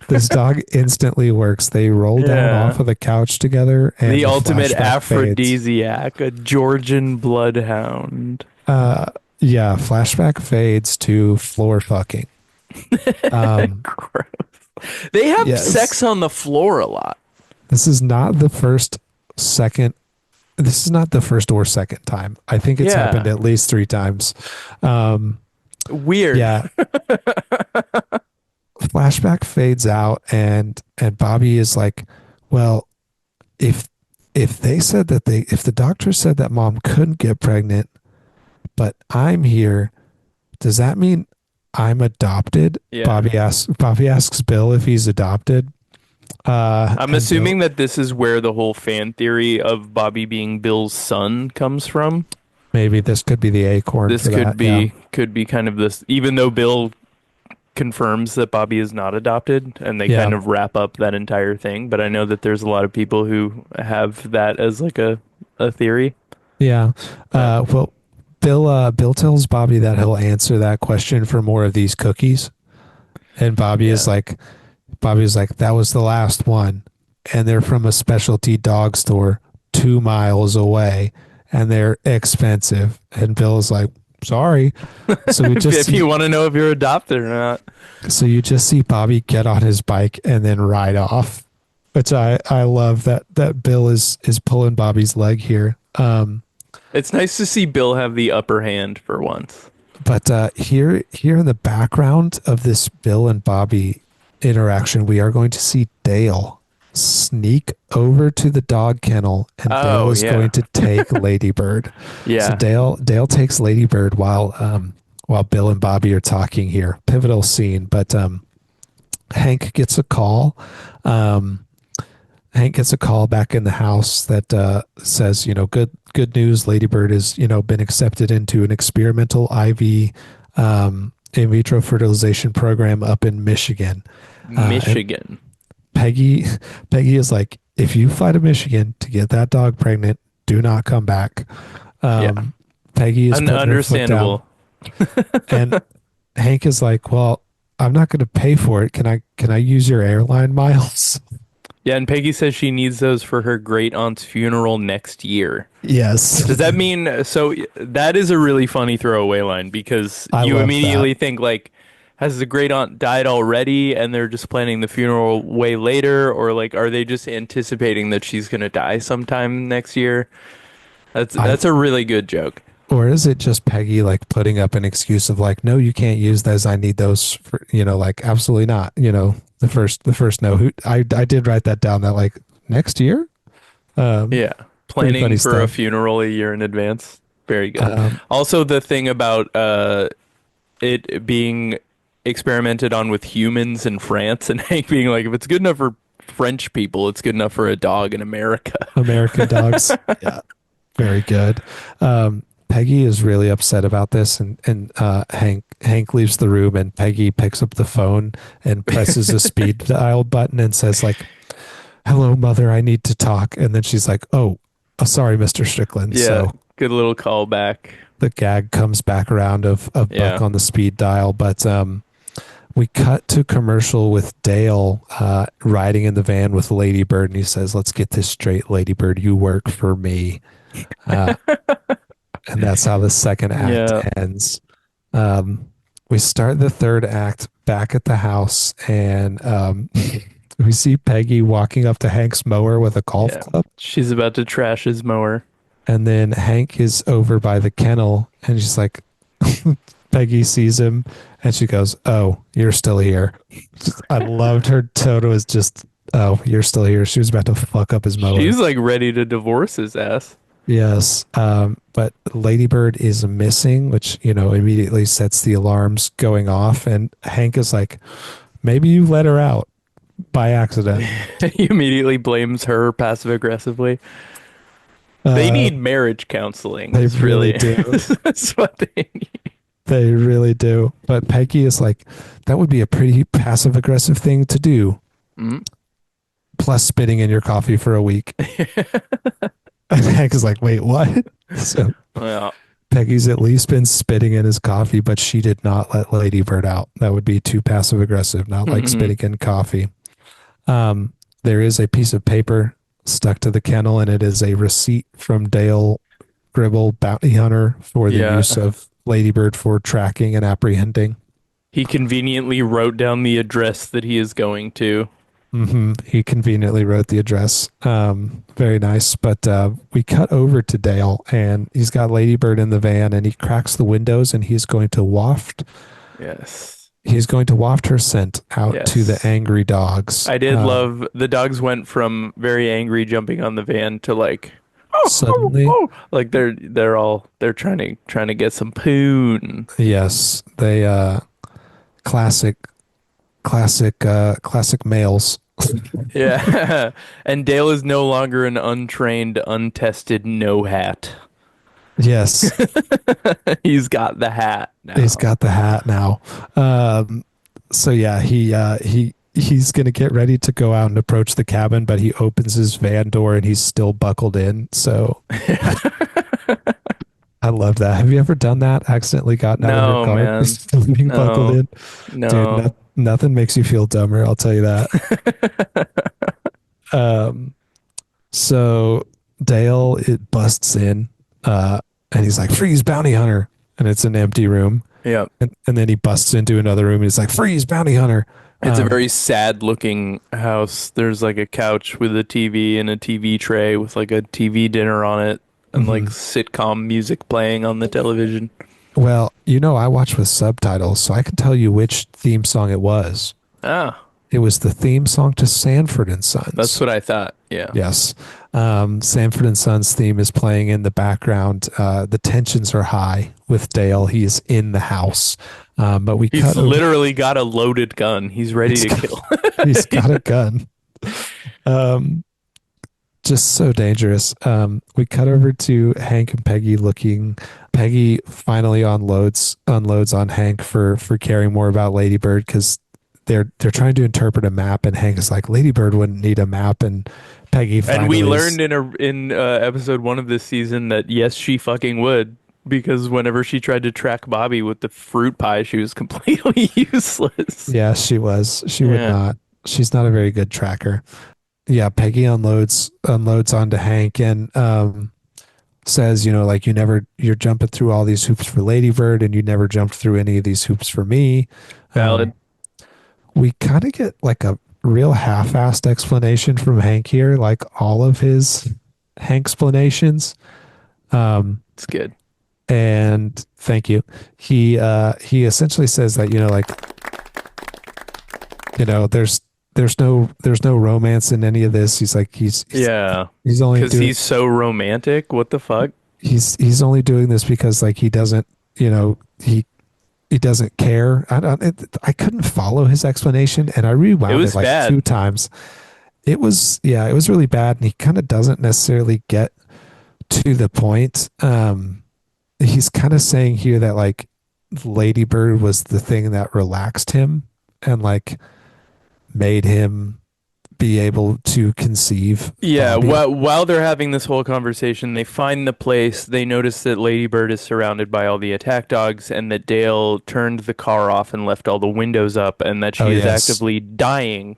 This dog instantly works. They roll down Yeah. off of the couch together, and The the ultimate flashback fades. aphrodisiac, a Georgian bloodhound. Uh, yeah, flashback fades to floor fucking. Um, Gross. They have yes, sex on the floor a lot. this is not the first, second. This is not the first or second time. I think it's happened Yeah. at least three times. Um, Weird. yeah, flashback fades out, and Bobby is like, "Well, if they said that if the doctor said that mom couldn't get pregnant, but I'm here, does that mean I'm adopted?" Yeah. Bobby asks Bill if he's adopted. I'm And Bill, assuming that this is where the whole fan theory of Bobby being Bill's son comes from. maybe this could be the acorn This for that. Yeah. could be kind of this, even though Bill confirms that Bobby is not adopted, and they Yeah. kind of wrap up that entire thing. But I know that there's a lot of people who have that as like a theory. Yeah. But Well, Bill tells Bobby that he'll answer that question for more of these cookies. And yeah, Bobby is like, that was the last one. And they're from a specialty dog store 2 miles away, and they're expensive. And Bill is like, sorry. So we just if you see, want to know if you're adopted or not, so you just see Bobby get on his bike and then ride off, which I love that Bill is pulling Bobby's leg here. it's nice to see Bill have the upper hand for once. But here in the background of this Bill and Bobby interaction, we are going to see Dale sneak over to the dog kennel, and Dale Oh is yeah, going to take Ladybird. So yeah, Dale takes Ladybird while Bill and Bobby are talking here. Pivotal scene, but Hank gets a call. Um, Hank gets a call back in the house that says, good news. Ladybird has, been accepted into an experimental IV in vitro fertilization program up in Michigan. And Michigan. Peggy, Peggy is like, if you fly to Michigan to get that dog pregnant, do not come back. Yeah, Um, Peggy is putting her foot down, understandable. and Hank is like, well, I'm not going to pay for it. Can I use your airline miles? Yeah, and Peggy says she needs those for her great aunt's funeral next year. Yes, Does that mean so that is a really funny throwaway line because I you love that. immediately think like has the great aunt died already and they're just planning the funeral way later or like are they just anticipating that she's going to die sometime next year? I That's a really good joke. Or is it just Peggy like putting up an excuse of like, no, you can't use those. I need those for, like absolutely not. The first no. I did write that down. That like next year. Um, Yeah. Pretty Planning funny for a stuff. funeral a year in advance. Very good. Um, Also the thing about it being experimented on with humans in France and Hank being like, if it's good enough for French people, it's good enough for a dog in America. American dogs. Yeah, very good. Peggy is really upset about this, and Hank leaves the room, and Peggy picks up the phone and presses a speed dial button and says like, "Hello, mother, I need to talk." And then she's like, "Oh, sorry, Mr. Strickland." Yeah, So good little callback. the gag comes back around of Buck Yeah. on the speed dial, but we cut to commercial with Dale riding in the van with Ladybird, and he says, "Let's get this straight, Ladybird. You work for me." Uh, and that's how the second act Yeah. ends. Um, we start the third act back at the house, and we see Peggy walking up to Hank's mower with a golf Yeah. club. She's about to trash his mower. And then Hank is over by the kennel, and she's like, Peggy sees him, and she goes, "Oh, you're still here." I loved her tone. Was just, "Oh, you're still here." She was about to fuck up his mower. She's like ready to divorce his ass. Yes, but Ladybird is missing, which immediately sets the alarms going off. And Hank is like, "Maybe you let her out by accident." He immediately blames her passive aggressively. They Uh, need marriage counseling. they Is really really do. that's what they need. They really do. But Peggy is like, that would be a pretty passive aggressive thing to do. Mm. Plus spitting in your coffee for a week. And Hank is like, wait, what? So Well, Peggy's at least been spitting in his coffee, but she did not let Ladybird out. That would be too passive aggressive, not like mhm. spitting in coffee. Um, there is a piece of paper stuck to the kennel, and it is a receipt from Dale Gribble, bounty hunter, for the use Yeah. of Ladybird for tracking and apprehending. He conveniently wrote down the address that he is going to. He conveniently wrote the address. Very nice. But we cut over to Dale, and he's got Ladybird in the van, and he cracks the windows, and Yes. he's going to waft her scent out to the Yes. angry dogs. I did love the dogs went from very angry jumping on the van to like Suddenly, like they're trying to get some poon. yes, they classic classic males. Yeah. And Dale is no longer an untrained, untested no hat. Yes, He's got the hat he's now. got the hat now. So yeah, he's gonna get ready to go out and approach the cabin, but he opens his van door and he's still buckled in. So I love that. Have you ever done that? Accidentally gotten out of your No, car man. still being buckled No. in? Dude, No. nothing makes you feel dumber, I'll tell you that. Um, so Dale, it busts in, and he's like, freeze, bounty hunter. And it's an empty room. Yeah. And then he busts into another room and he's like, freeze, bounty hunter. It's a Um, very sad looking house. There's like a couch with a TV and a TV tray with like a TV dinner on it and like mhm. sitcom music playing on the television. Well, I watch with subtitles, so I can tell you which theme song it was. Ah, It was the theme song to Sanford and that's Sons. what I thought. Yeah. Yes. Sanford and Sons theme is playing in the background. The tensions are high with Dale. He's in the house. But we He's cut over. literally got a loaded gun. He's ready He's to got, kill. he's got a gun. Um, just so dangerous. We cut over to Hank and Peggy looking. Peggy finally unloads on Hank for caring more about Ladybird because they're trying to interpret a map, and Hank is like, Ladybird wouldn't need a map, and Peggy And we finally is. learned in episode 1 of this season that yes, she fucking would because whenever she tried to track Bobby with the fruit pie, she was completely useless. Yeah, she was. She would Yeah. not. She's not a very good tracker. Yeah, Peggy unloads onto Hank and says, like you're jumping through all these hoops for Ladybird and you never jumped through any of these hoops for me. Valid. Um, we kind of get like a real half-assed explanation from Hank here, like all of his Hank explanations. Um, It's good. and thank you. He essentially says that, like, there's no romance in any of this. He's like Yeah. he's only Because doing he's so romantic. What the fuck? he's only doing this because like he doesn't he doesn't care. I couldn't follow his explanation and I It rewound it was like two bad. times. It was really bad and he kind of doesn't necessarily get to the point. He's kind of saying here that like Ladybird was the thing that relaxed him and like made him be able to conceive Yeah, Bobby. while they're having this whole conversation, they find the place. They notice that Ladybird is surrounded by all the attack dogs and that Dale turned the car off and left all the windows up and that Oh she is yes, actively dying,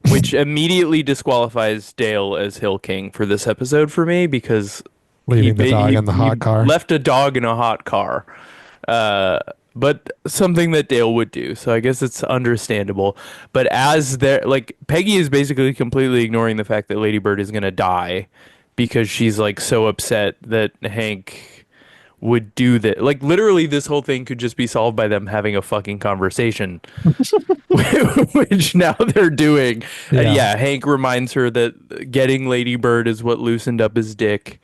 which immediately disqualifies Dale as Hill King for this episode for me because leaving the dog in the he hot car. left a dog in a hot car. Uh, but something that Dale would do. So I guess it's understandable. But as they're like Peggy is basically completely ignoring the fact that Ladybird is gonna die because she's like so upset that Hank would do that. Like literally this whole thing could just be solved by them having a fucking conversation, which now they're doing. And Yeah, yeah, Hank reminds her that getting Ladybird is what loosened up his dick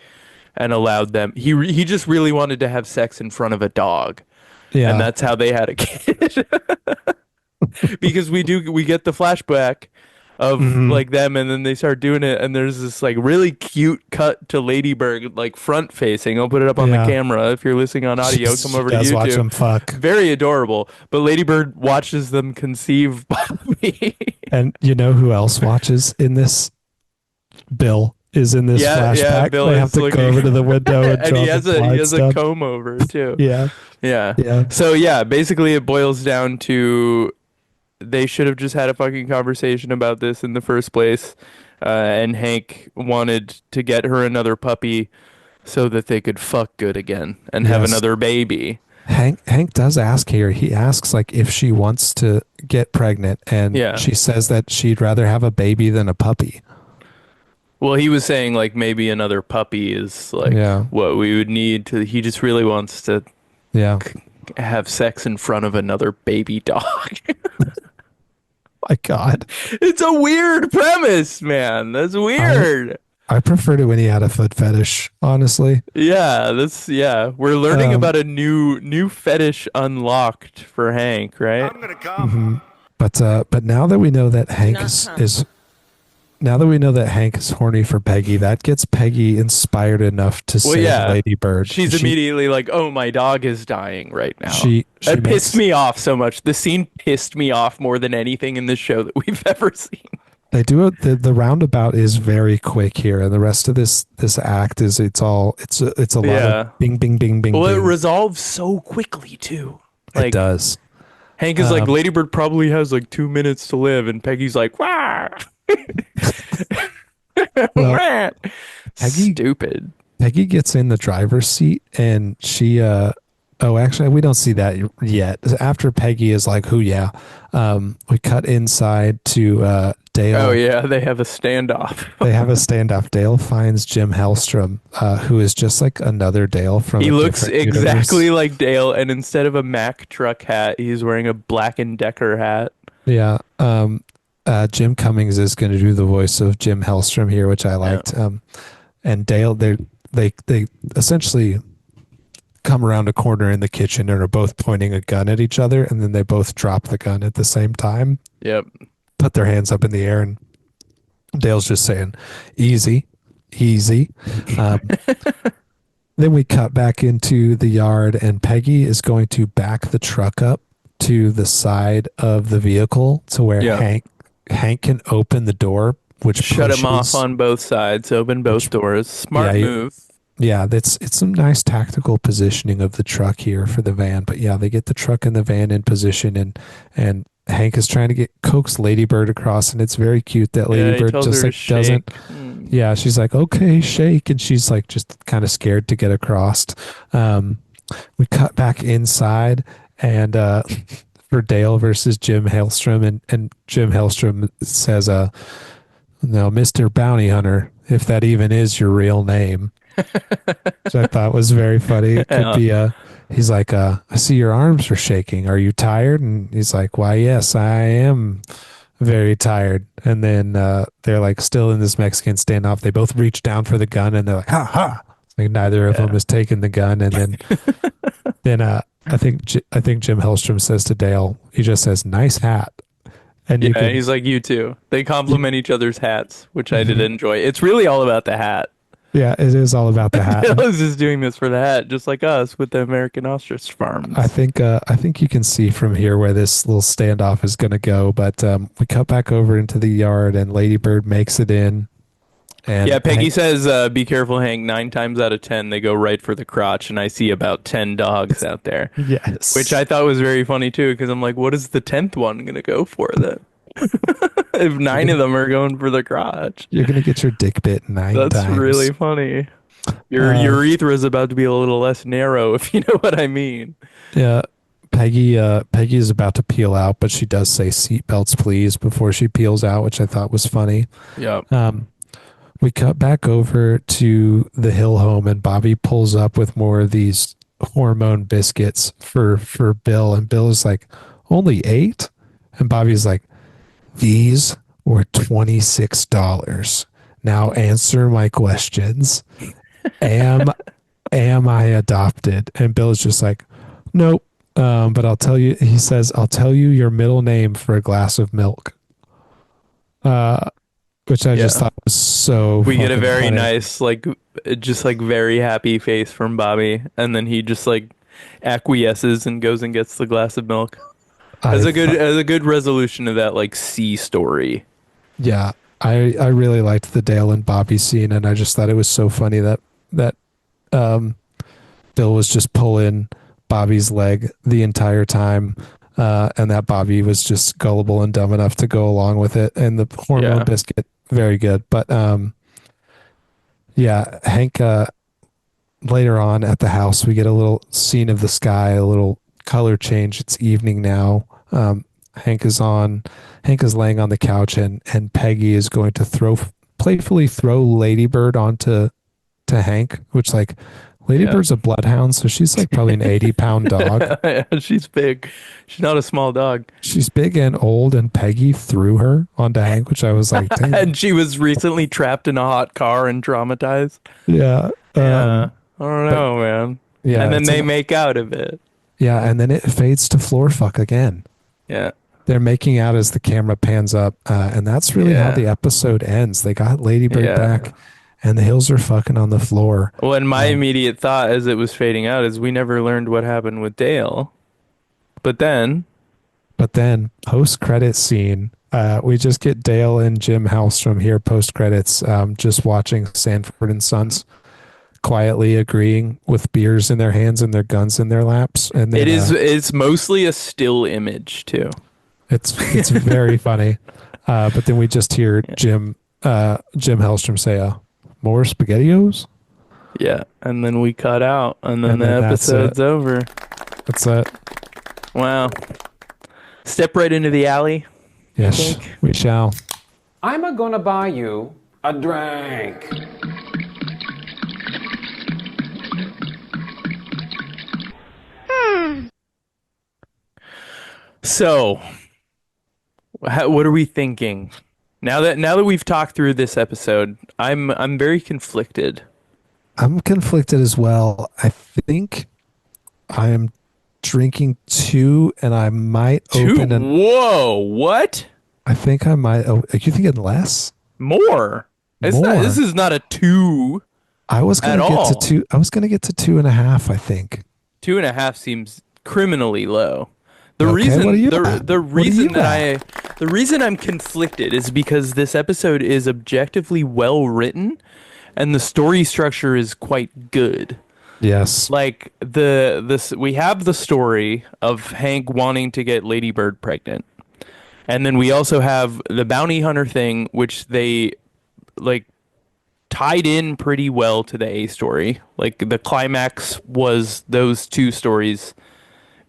and allowed them. He just really wanted to have sex in front of a dog, and yeah, that's how they had a kid. Because we get the flashback of Hmm. like them, and then they start doing it, and there's this like really cute cut to Ladybird like front facing. I'll put it up on the Yeah. camera. If you're listening on audio, come She over to does watch YouTube. them fuck. Very adorable. But Ladybird watches them conceive Bobby. And you know who else watches in this? Bill is in this Yeah, yeah, flashback. Bill They have is to go over looking. to the window and And draw the he blinds has a down. comb over too. Yeah. Yeah. Yeah. So yeah, basically it boils down to they should have just had a fucking conversation about this in the first place. And Hank wanted to get her another puppy so that they could fuck good again and have Yes. another baby. Hank does ask here. He asks like if she wants to get pregnant, and Yeah. she says that she'd rather have a baby than a puppy. Well, he was saying like maybe another puppy is like Yeah. what we would need to. He just really wants to Yeah. have sex in front of another baby dog. My God. It's a weird premise, man. That's I weird. I preferred it when he had a foot fetish, honestly. Yeah. We're learning Um, about a new fetish unlocked for Hank, right? I'm gonna come. mhm. But now that we know that Hank is now that we know that Hank is horny for Peggy, that gets Peggy inspired enough to Well, save yeah. Lady Bird. She's immediately like, "Oh, my dog is dying right now." She It pissed makes, me off so much. The scene pissed me off more than anything in this show that we've ever seen. they do it. The roundabout is very quick here, and the rest of this act is it's a lot Yeah. of bing bing bing bing Well, it bing. resolves so quickly too. It Like does. Hank is like, Um, Ladybird probably has like 2 minutes to live, and Peggy's like, "Wah." Well, Wah. Peggy Stupid. Peggy gets in the driver's seat, and she oh, actually we don't see that yet. After Peggy is like, "Who yeah." We cut inside to Dale. Oh yeah, they have a standoff. They have a standoff. Dale finds Jim Hellstrom, who is just like another Dale from He a looks different exactly universe. like Dale, and instead of a Mack truck hat, he's wearing a Black and Decker hat. Yeah. Jim Cummings is going to do the voice of Jim Hellstrom here, which I Yeah. liked. And Dale, they essentially come around a corner in the kitchen and are both pointing a gun at each other, and then they both drop the gun at the same time, Yep. put their hands up in the air, and Dale's just saying, "Easy, easy." Um, then we cut back into the yard, and Peggy is going to back the truck up to the side of the vehicle to where Yeah. Hank can open the door, which Shut him off pushes. on both sides, open both doors. Smart Yeah, move. Yeah, it's some nice tactical positioning of the truck here for the van. But yeah, they get the truck and the van in position, and Hank is trying to get coax Ladybird across, and it's very cute that Yeah, he Ladybird tells just her like to doesn't. shake. Mm. Yeah, she's like, okay, shake, and she's like just kind of scared to get across. We cut back inside, and for Dale versus Jim Hellstrom, and Jim Hellstrom says, "No, Mr. Bounty Hunter, if that even is your real name." Which I thought was very funny. It could Yeah. be he's like, "I see your arms are shaking. Are you tired?" And he's like, "Why, yes, I am very tired." And then they're like still in this Mexican standoff. They both reach down for the gun, and they're like, "Ha ha!" Like neither of them has taken the gun. And then I think Jim Hellstrom says to Dale, he just says, "Nice hat." And you Yeah, can, he's like, you too. They compliment each other's hats, which I Mm-hmm. did enjoy. It's really all about the hat. yeah, it is all about the hat. Bill is just doing this for the hat, just like us with the American ostrich farms. I think you can see from here where this little standoff is going to go. But we cut back over into the yard, and Ladybird makes it in. And Yeah, Peggy Hank- says, be careful, Hank. 9 times out of 10, they go right for the crotch, and I see about 10 dogs out there. yes, Which I thought was very funny, too, because I'm like, what is the 10th one going to go for then? If 9 of them are going for the crotch. you're going to get your dick bit 9 That's times. really funny. Your urethra is about to be a little less narrow, if you know what I mean. Yeah. Peggy is about to peel out, but she does say seatbelts please before she peels out, which I thought was funny. Yeah. We cut back over to the Hill home, and Bobby pulls up with more of these hormone biscuits for Bill, and Bill is like, "Only 8?" And Bobby's like, "These were $26. Now answer my questions. Am I adopted?" And Bill is just like, "Nope. But I'll tell you," he says, "I'll tell you your middle name for a glass of milk." uh, which I just Yeah. thought was so We get a fucking very funny. nice, like, just like very happy face from Bobby, and then he just like acquiesces and goes and gets the glass of milk. I thought, As a good resolution of that like C story. yeah, I really liked the Dale and Bobby scene, and I just thought it was so funny that um, Bill was just pulling Bobby's leg the entire time, and that Bobby was just gullible and dumb enough to go along with it. And the hormone Yeah. biscuit, very good. But yeah, Hank. Later on at the house, we get a little scene of the sky, a little color change. It's evening now. Hank is on. Hank is laying on the couch, and Peggy is going to playfully throw Ladybird onto to Hank, which like Yeah. Ladybird's a bloodhound, so she's like probably an 80-pound dog. She's big. She's not a small dog. She's big and old, and Peggy threw her onto Hank, which I was like, damn. And she was recently trapped in a hot car and traumatized. Yeah. Yeah. I don't But know, man. And yeah, then they make out of it. yeah, and then it fades to floor fuck again. Yeah. They're making out as the camera pans up, and that's really how Yeah. the episode ends. They got Ladybird Yeah. back, and the hills are fucking on the floor. Well, and my Um, immediate thought as it was fading out is we never learned what happened with Dale. But then, but then post credit scene, we just get Dale and Jim Halstrom here post credits, just watching Sanford and Sons quietly agreeing with beers in their hands and their guns in their laps, and then it's mostly a still image too. it's very funny. But then we just hear Yeah. Jim Hellstrom say, "More Spaghettios," Yeah. And then we cut out and then and the then that's it. episode's over. That's it. Wow. Step right into the alley, I Yes, think. we shall. I'm a gonna buy you a drink. So, what are we thinking? Now that we've talked through this episode, I'm very conflicted. I'm conflicted as well. I think I am drinking two, and I might Two. open an. Whoa, what? I think I might. Oh, are you thinking less? More? It's not. This More. is not a two I was at gonna get to all. two. I was gonna get to two and a half. I think. 2.5 seems criminally low. The Okay, what are reason you at? the What are reason you that at? the reason I'm conflicted is because this episode is objectively well written and the story structure is quite good. Yes. Like this we have the story of Hank wanting to get Ladybird pregnant. And then we also have the bounty hunter thing which they like tied in pretty well to the A story. Like the climax was those two stories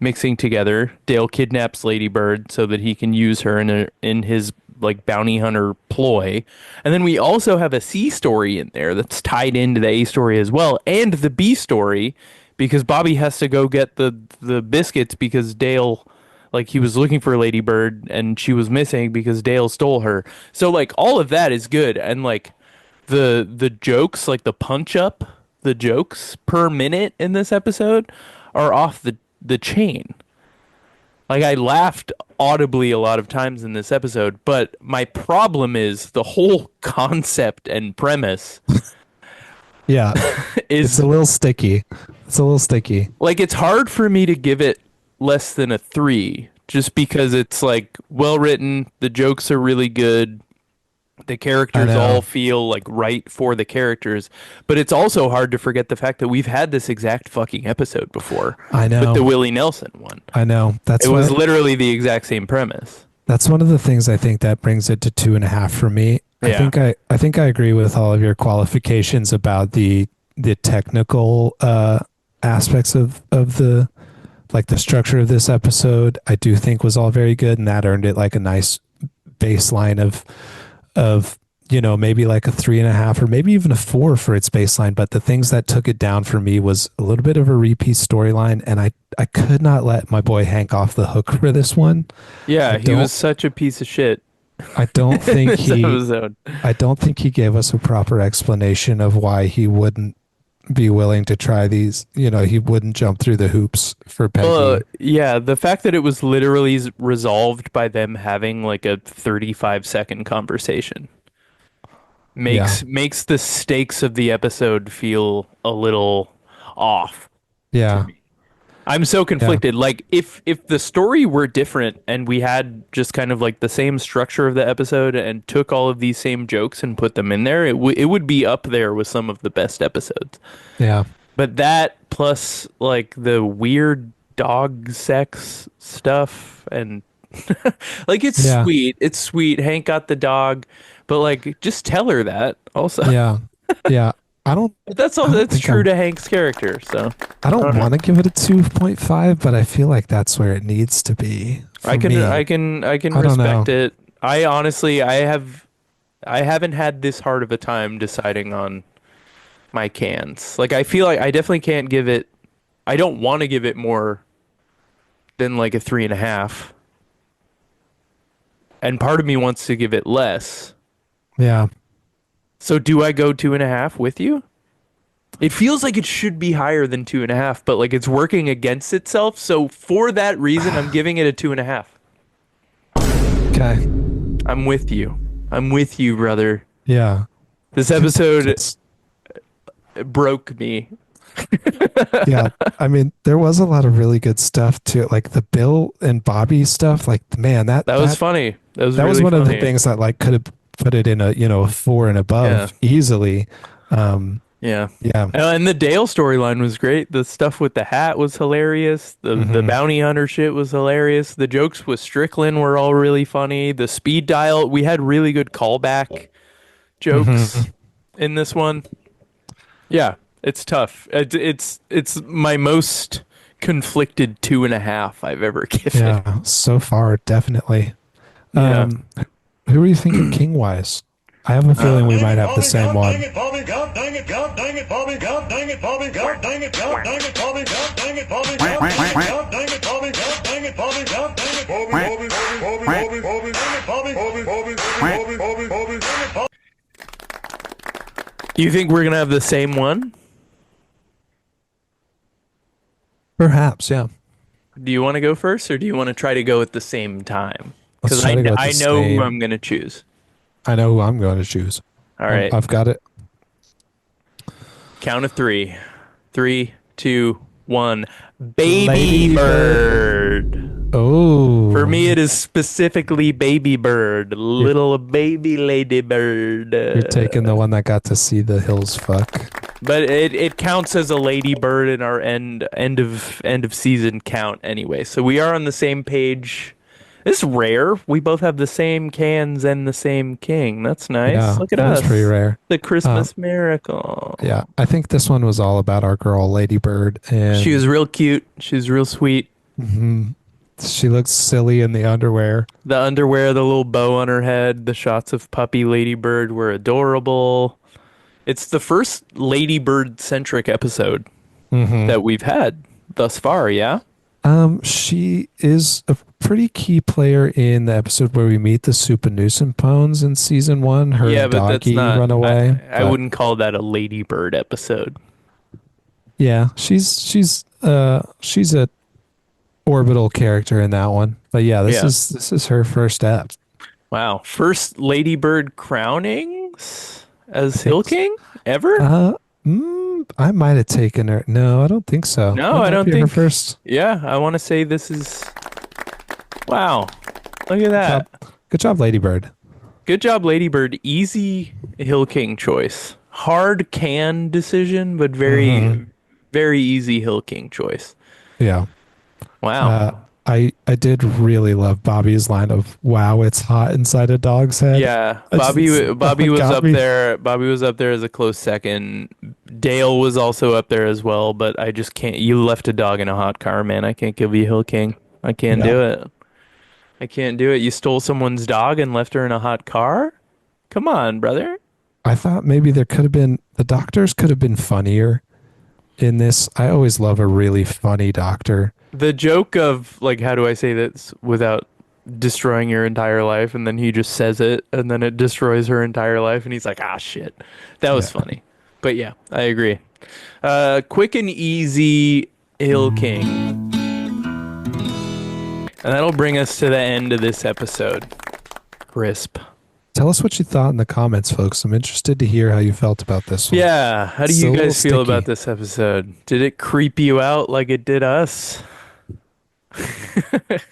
mixing together. Dale kidnaps Ladybird so that he can use her in his like bounty hunter ploy. And then we also have a C story in there that's tied into the A story as well, and the B story because Bobby has to go get the biscuits because Dale like he was looking for Ladybird and she was missing because Dale stole her. So like all of that is good and like the jokes like the punch up the jokes per minute in this episode are off the chain. Like I laughed audibly a lot of times in this episode, but my problem is the whole concept and premise Yeah. It's is a little sticky. It's a little sticky. like it's hard for me to give it less than a 3 just because it's like well written, the jokes are really good, the I characters know. all feel like right for the characters, but it's also hard to forget the fact that we've had this exact fucking episode before I with the know. Willie Nelson one. I know. It was literally the exact same premise. That's one of the things I think that brings it to two and a half for me. Yeah. I think I agree with all of your qualifications about the technical aspects of the like the structure of this episode. I do think was all very good, and that earned it like a nice baseline of maybe like a 3.5 or maybe even a 4 for its baseline. But the things that took it down for me was a little bit of a repeat storyline, and I could not let my boy Hank off the hook for this one. Yeah, I he was don't such a piece of shit I don't in think this he episode. I don't think he gave us a proper explanation of why he wouldn't be willing to try these. He wouldn't jump through the hoops for Peggy. Yeah, the fact that it was literally resolved by them having like a 35-second conversation Yeah. makes the stakes of the episode feel a little off to Yeah. me. I'm so Yeah. conflicted. Like if the story were different and we had just kind of like the same structure of the episode and took all of these same jokes and put them in there, it would be up there with some of the best episodes. Yeah. But that plus like the weird dog sex stuff and like it's Yeah. sweet. It's sweet. Hank got the dog, but like just tell her that also. Yeah. Yeah. I don't But that's all I don't that's think true I'm to Hank's character, so I I don't don't know. want to give it a 2.5, but I feel like that's where it needs to be I for can me. I can I don't know. respect it. I honestly I haven't had this hard of a time deciding on my cans. Like I feel like I definitely can't give it I don't want to give it more than like a 3.5. And part of me wants to give it less. Yeah. So do I go 2.5 with you? It feels like it should be higher than 2.5, but like it's working against itself. So for that reason, I'm giving it a 2.5. Okay. I'm with you. I'm with you, brother. Yeah. This episode It's- broke me. yeah. I mean, there was a lot of really good stuff too. Like the Bill and Bobby stuff. Like, man, That was funny. That was that was really one of the funny. things that like could have put it in a 4 and above Yeah. easily. Yeah. Yeah. And the Dale storyline was great. The stuff with the hat was hilarious. The bounty hunter shit was hilarious. The jokes with Strickland were all really funny. The speed dial, we had really good callback jokes in this one. Yeah, it's tough. It's my most conflicted 2.5 I've ever given. Yeah. So far, definitely. Yeah. Who are you thinking king wise? I have a feeling we might have the same one. You think we're gonna have the same one? Perhaps, yeah. Do you want to go first, or do you want to try to go at the same time? Let's Because try to go at I the know who same. I'm gonna choose. I know who I'm going to choose. All right, I've got it. count of three. 3, 2, 1. Baby Ladybird. bird. Oh. For me, it is specifically baby bird, little baby ladybird. You're taking the one that got to see the hills fuck. But it counts as a ladybird in our end of season count anyway. So we are on the same page. This is rare. We both have the same cans and the same king. That's nice. Yeah, Look at that's us. pretty rare. The Christmas miracle. Yeah, I think this one was all about our girl Ladybird, and She was real cute. She was real sweet. she looks silly in the underwear. The underwear, the little bow on her head, the shots of puppy Ladybird were adorable. It's the first Ladybird centric episode that we've had thus far, yeah? She is a pretty key player in the episode where we meet the Supernussenpones in season 1. Her Yeah, and but that's doggy not. run away. I but wouldn't call that a Ladybird episode. Yeah, she's a orbital character in that one. But yeah, Yeah. this is her first step. Wow. First Ladybird crownings as Hill King ever? I might have taken her. No, I don't think so. No, That I might don't be her think. first. Yeah, I want to say this is. Wow. Look at that. Good job, Ladybird. Good job, Ladybird. Easy Hill King choice. Hard can decision, but very, very easy Hill King choice. Yeah. Wow. I did really love Bobby's line of "Wow, it's hot inside a dog's head." Yeah, That's- Bobby that was got up me. there. Bobby was up there as a close second. Dale was also up there as well, but I just can't. You left a dog in a hot car, man. I can't give you Hill King. I can't do it. I can't do it. You stole someone's dog and left her in a hot car? Come on, brother. I thought maybe there could have been the doctors could have been funnier in this. I always love a really funny doctor. The joke of like, how do I say this without destroying your entire life? And then he just says it, and then it destroys her entire life, and he's like, ah, shit. That was funny. But yeah, I agree. Quick and easy Hill King. And that'll bring us to the end of this episode. Crisp. Tell us what you thought in the comments, folks. I'm interested to hear how you felt about this one. Yeah, how do It's you a little guys feel sticky. about this episode? Did it creep you out like it did us?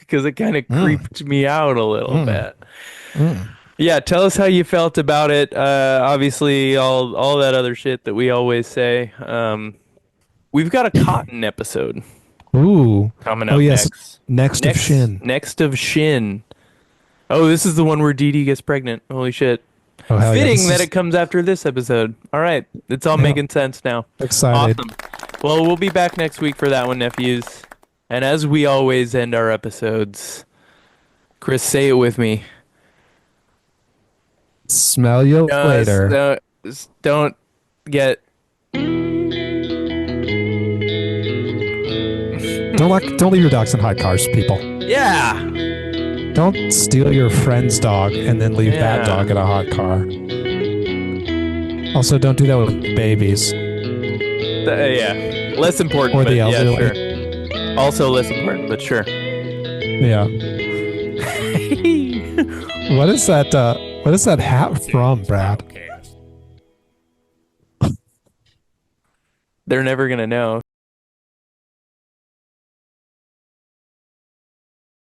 Because it kind of creeped me out a little bit. Yeah, tell us how you felt about it. Obviously, all that other shit that we always say. We've got a cotton episode Ooh. coming Oh, up yes. next. Next of Shin. Next of Shin. Oh, this is the one where Dee Dee gets pregnant. Holy shit. Oh, hell yeah. Fitting This that is it comes after this episode. All right. It's all making sense now. excited. Awesome. Well, we'll be back next week for that one, nephews. And as we always end our episodes, Chris, say it with me. Smell you later. Don't get. Don't leave your dogs in hot cars, people. Yeah. Don't steal your friend's dog and then leave Yeah. that dog in a hot car. Also, don't do that with babies. Yeah. Less important, Or but the yeah, elderly. sure. Also less important, but sure. Yeah. What is that? What is that hat from, Brad? They're never gonna know.